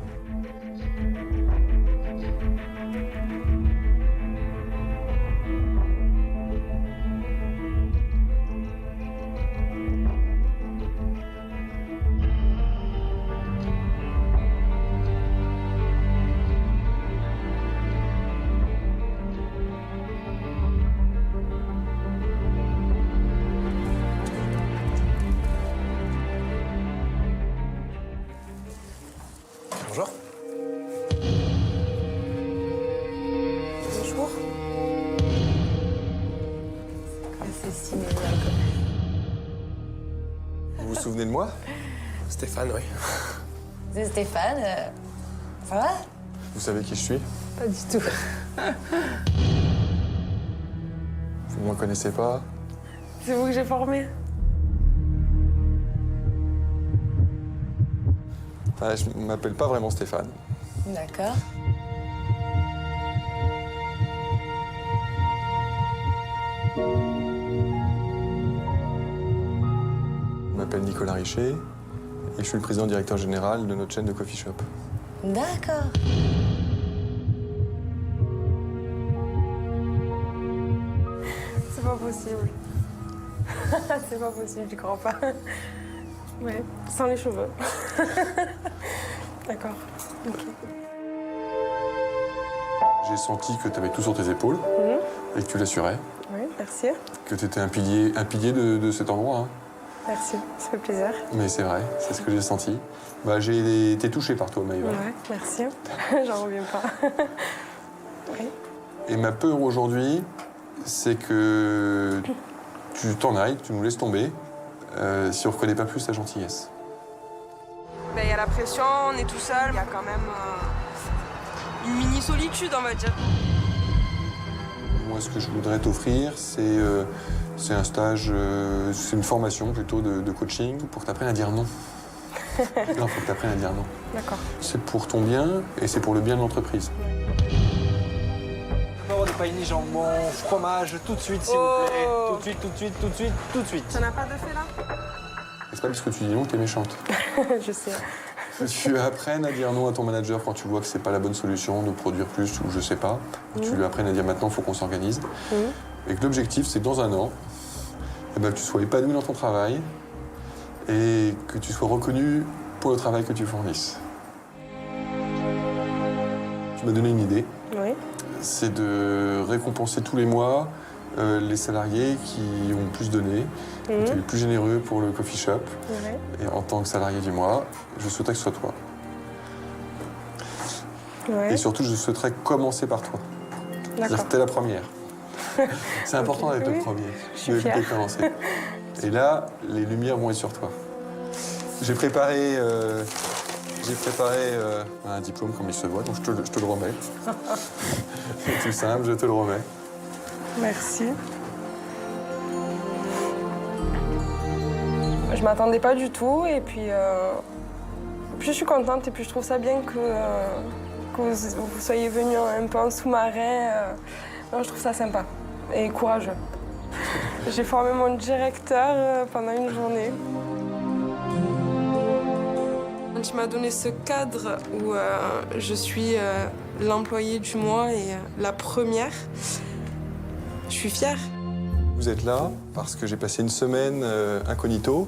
Bonjour. Bonjour. C'est stylé. Vous vous souvenez de moi? Stéphane, oui. C'est Stéphane. Ça va? Vous savez qui je suis? Pas du tout. Vous ne me connaissez pas? C'est vous que j'ai formé. Enfin, je ne m'appelle pas vraiment Stéphane. D'accord. Je m'appelle Nicolas Richet et je suis le président directeur général de notre chaîne de coffee shop. D'accord. C'est pas possible. C'est pas possible, j'y crois pas. Ouais, sans les cheveux. D'accord. Ok. J'ai senti que tu avais tout sur tes épaules et que tu l'assurais. Oui, merci. Que tu étais un pilier de cet endroit. Hein. Merci, ça fait plaisir. Mais c'est vrai, c'est ce que j'ai senti. J'ai été touché par toi, Maëva. Ouais, merci. J'en reviens pas. Oui. Et ma peur aujourd'hui, c'est que tu t'en ailles, tu nous laisses tomber, si on ne reconnaît pas plus ta gentillesse. Il y a la pression, on est tout seul. Il y a quand même une mini solitude, on va dire. Moi, ce que je voudrais t'offrir, c'est un stage, c'est une formation plutôt de coaching pour que tu apprennes à dire non. Non, il faut que tu apprennes à dire non. D'accord. C'est pour ton bien et c'est pour le bien de l'entreprise. On peut avoir des panini jambon, fromage, tout de suite, s'il vous plaît. Tout de suite, tout de suite, tout de suite, tout de suite. Ça n'a pas de fait, là? C'est pas parce que tu dis non que t'es méchante. Je sais. Que tu apprennes à dire non à ton manager quand tu vois que c'est pas la bonne solution de produire plus ou je sais pas. Que tu lui apprennes à dire maintenant, il faut qu'on s'organise. Et que l'objectif, c'est que dans un an, que tu sois épanoui dans ton travail et que tu sois reconnu pour le travail que tu fournisses. Tu m'as donné une idée. Oui. C'est de récompenser tous les mois les salariés qui ont plus donné, qui ont été les plus généreux pour le coffee shop. Et en tant que salarié du mois, je souhaiterais que ce soit toi. Et surtout, je souhaiterais commencer par toi. C'est-à-dire que t'es la première. C'est important d'être le premier. Je suis fière. De commencer. Et là, les lumières vont être sur toi. J'ai préparé un diplôme comme il se voit, donc je te le remets. C'est tout simple, je te le remets. Merci. Je m'attendais pas du tout et puis plus je suis contente et puis je trouve ça bien que vous soyez venus un peu en sous-marin. Non, je trouve ça sympa et courageux. J'ai formé mon directeur pendant une journée. Quand il m'a donné ce cadre où je suis l'employée du mois et la première, je suis fière. Vous êtes là parce que j'ai passé une semaine incognito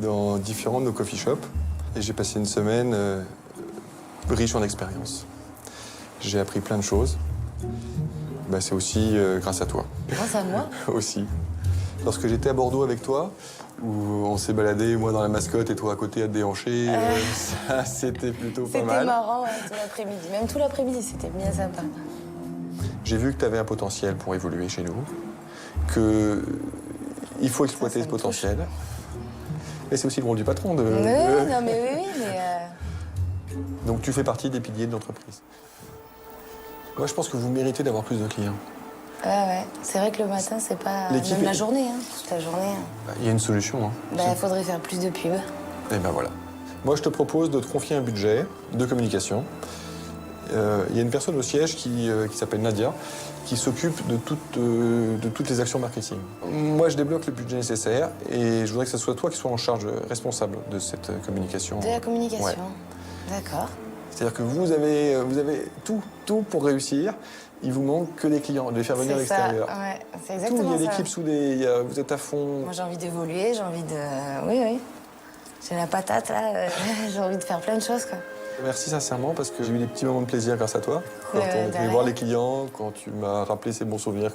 dans différents de nos coffee shops et j'ai passé une semaine riche en expérience. J'ai appris plein de choses. Bah, c'est aussi grâce à toi. Grâce à moi? Aussi. Lorsque j'étais à Bordeaux avec toi, où on s'est baladé, moi dans la mascotte et toi à côté à te déhancher, ça c'était plutôt pas mal. C'était marrant, ouais, tout l'après-midi. Même tout l'après-midi, c'était bien sympa. J'ai vu que tu avais un potentiel pour évoluer chez nous, qu'il faut exploiter ce potentiel. Et c'est aussi le rôle du patron de... Non, mais oui, mais... Donc tu fais partie des piliers de l'entreprise. Moi, je pense que vous méritez d'avoir plus de clients. Ouais. C'est vrai que le matin, c'est pas... Même la journée, toute la journée. Il y a une solution. Il faudrait faire plus de pub. Et ben voilà. Moi, je te propose de te confier un budget de communication. Il y a une personne au siège qui s'appelle Nadia, qui s'occupe de toutes les actions marketing. Moi, je débloque le budget nécessaire et je voudrais que ce soit toi qui sois en charge responsable de cette communication. De la communication. Ouais. D'accord. C'est-à-dire que vous avez tout pour réussir. Il vous manque que des clients, de les faire venir à l'extérieur. Ouais, c'est exactement ça. Il y a l'équipe soudée, vous êtes à fond. Moi, j'ai envie d'évoluer, j'ai envie de... Oui. J'ai la patate, là. J'ai envie de faire plein de choses, quoi. Merci sincèrement, parce que j'ai eu des petits moments de plaisir grâce à toi. Quand on est allé voir les clients, quand tu m'as rappelé ces bons souvenirs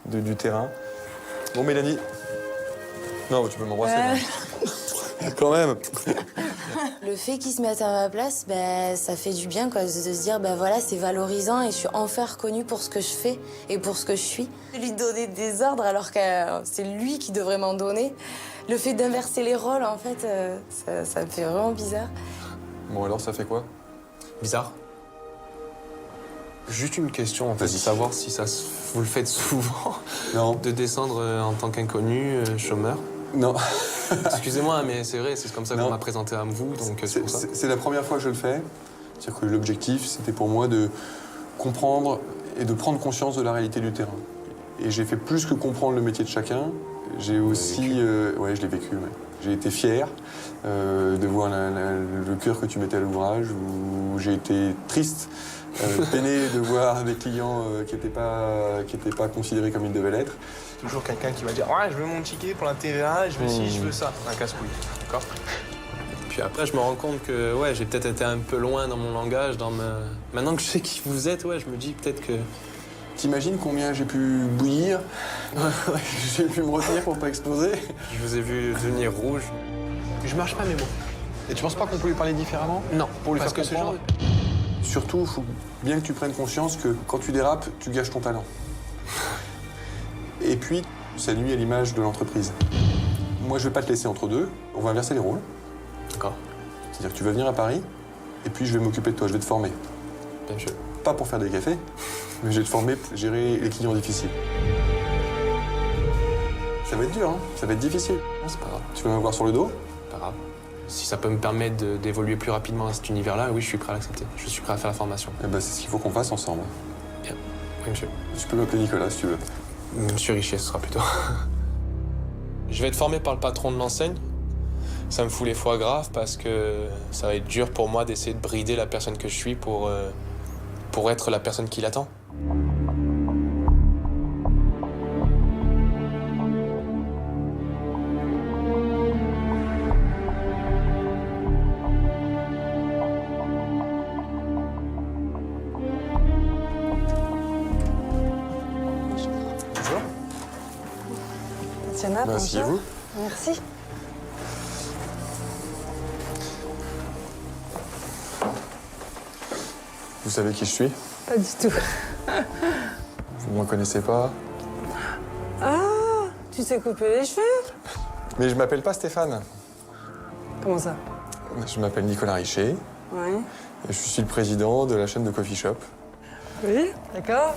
du terrain. Bon, Mélanie. Non, tu peux m'embrasser. Quand même. Le fait qu'ils se mettent à ma place, ça fait du bien, quoi, de se dire, voilà, c'est valorisant et je suis enfin reconnue pour ce que je fais et pour ce que je suis. Lui donner des ordres alors que c'est lui qui devrait m'en donner. Le fait d'inverser les rôles, en fait, ça me fait vraiment bizarre. Bon, alors, ça fait quoi? Bizarre. Juste une question, en fait, de savoir si vous le faites souvent. Non. De descendre en tant qu'inconnu, chômeur. Non. Excusez-moi, mais c'est vrai, c'est comme ça qu'on m'a présenté à vous, donc c'est pour ça. C'est la première fois que je le fais. C'est-à-dire que l'objectif, c'était pour moi de comprendre et de prendre conscience de la réalité du terrain. Et j'ai fait plus que comprendre le métier de chacun. J'ai aussi... ouais, je l'ai vécu, ouais. J'ai été fier de voir le cœur que tu mettais à l'ouvrage, où j'ai été triste, peiné de voir des clients qui n'étaient pas considérés comme ils devaient l'être. Toujours quelqu'un qui va dire « Ouais, je veux mon ticket pour la TVA, je veux ci, je veux ça ». Un casse-couille, d'accord? Puis après, je me rends compte que ouais, j'ai peut-être été un peu loin dans mon langage. Maintenant que je sais qui vous êtes, ouais, je me dis peut-être que... T'imagines combien j'ai pu bouillir? J'ai pu me retenir pour pas exploser. Je vous ai vu devenir rouge. Je marche pas mes mots. Et tu penses pas qu'on peut lui parler différemment? Non, pour lui parce faire que comprendre. Surtout, il faut bien que tu prennes conscience que quand tu dérapes, tu gâches ton talent. Et puis, ça nuit à l'image de l'entreprise. Moi, je vais pas te laisser entre deux. On va inverser les rôles. D'accord. C'est-à-dire que tu vas venir à Paris, et puis je vais m'occuper de toi, je vais te former. Bien sûr. Pas pour faire des cafés, mais je vais te former pour gérer les clients difficiles. Ça va être dur, hein? Ça va être difficile. Non, c'est pas grave. Tu vas me voir sur le dos? Pas grave. Si ça peut me permettre d'évoluer plus rapidement dans cet univers-là, oui, je suis prêt à l'accepter. Je suis prêt à faire la formation. Eh ben, c'est ce qu'il faut qu'on fasse ensemble. Bien. Oui, monsieur. Tu peux m'appeler Nicolas, si tu veux. Monsieur Richer, ce sera plutôt. Je vais être formé par le patron de l'enseigne. Ça me fout les foies graves parce que ça va être dur pour moi d'essayer de brider la personne que je suis pour être la personne qui l'attend. Bonjour. Tatiana. Merci à bonjour. vous. Merci. Vous savez qui je suis? Pas du tout. Vous ne me connaissez pas? Ah, tu t'es coupé les cheveux? Mais je m'appelle pas Stéphane. Comment ça? Je m'appelle Nicolas Richer. Ouais. Et je suis le président de la chaîne de Coffee Shop. Oui, d'accord.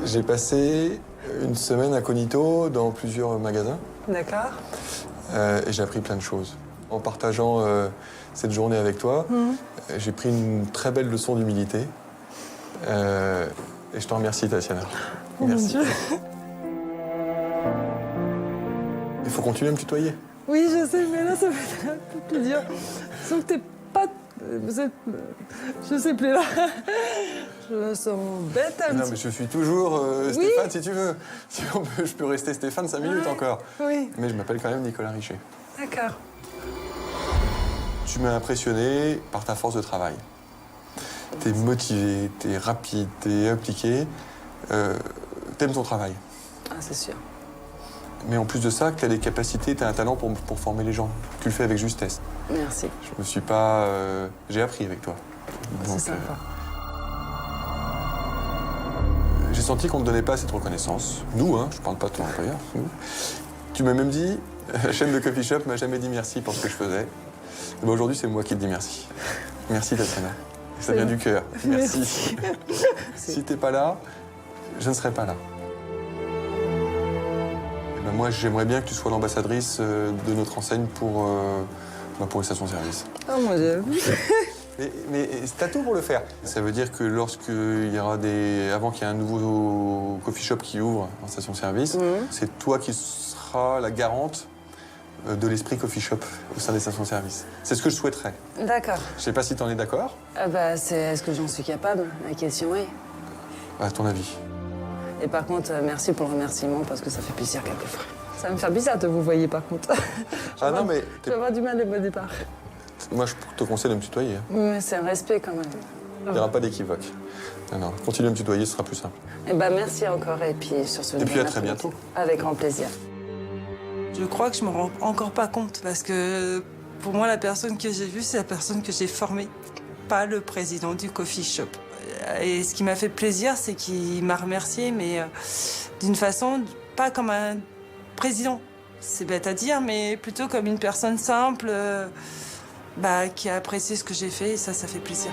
J'ai passé une semaine incognito dans plusieurs magasins. D'accord. Et j'ai appris plein de choses. En partageant cette journée avec toi, j'ai pris une très belle leçon d'humilité. Et je te remercie, Tatiana. Oh mon Merci. Dieu. Il faut continuer à me tutoyer. Oui, je sais, mais là, ça fait un peu plus dur. Sauf que t'es pas... Je sais plus là. Je me sens bête un Non, petit mais je suis toujours Stéphane, si tu veux. Si on peut, je peux rester Stéphane 5 minutes encore. Oui. Mais je m'appelle quand même Nicolas Richer. D'accord. Tu m'as impressionné par ta force de travail. T'es motivé, t'es rapide, t'es impliqué. T'aimes ton travail. Ah, c'est sûr. Mais en plus de ça, t'as des capacités, t'as un talent pour former les gens. Tu le fais avec justesse. Merci. Je me suis pas... j'ai appris avec toi. C'est sympa. J'ai senti qu'on ne te donnait pas cette reconnaissance. Nous, hein, je parle pas de ton employeur, nous. Tu m'as même dit, la chaîne de Coffee Shop m'a jamais dit merci pour ce que je faisais. Et ben aujourd'hui, c'est moi qui te dis merci. Merci, Tatiana. Ça vient du cœur. Merci. Si t'es pas là, je ne serais pas là. Et ben moi, j'aimerais bien que tu sois l'ambassadrice de notre enseigne pour les stations-service. Oh mon Dieu. Mais t'as tout pour le faire. Ça veut dire que lorsqu'il y aura avant qu'il y ait un nouveau coffee shop qui ouvre en station-service, c'est toi qui seras la garante de l'esprit coffee shop au sein des stations-service. C'est ce que je souhaiterais. D'accord. Je sais pas si t'en es d'accord. Ah bah, est-ce que j'en suis capable? La question est. À ton avis. Et par contre, merci pour le remerciement parce que ça fait plaisir quelquefois. Ça va me faire bizarre de vous voyer par contre. Ah non, mais... Je vais avoir du mal au départ. Moi, je te conseille de me tutoyer. Oui, mais c'est un respect quand même. Il n'y aura pas d'équivoque. Non, continue à me tutoyer, ce sera plus simple. Eh ben, merci encore et puis sur ce... Et puis à très bientôt. Avec grand plaisir. Je crois que je me rends encore pas compte parce que pour moi, la personne que j'ai vue, c'est la personne que j'ai formée, pas le président du coffee shop. Et ce qui m'a fait plaisir, c'est qu'il m'a remercié, mais d'une façon pas comme un président. C'est bête à dire, mais plutôt comme une personne simple qui a apprécié ce que j'ai fait et ça fait plaisir.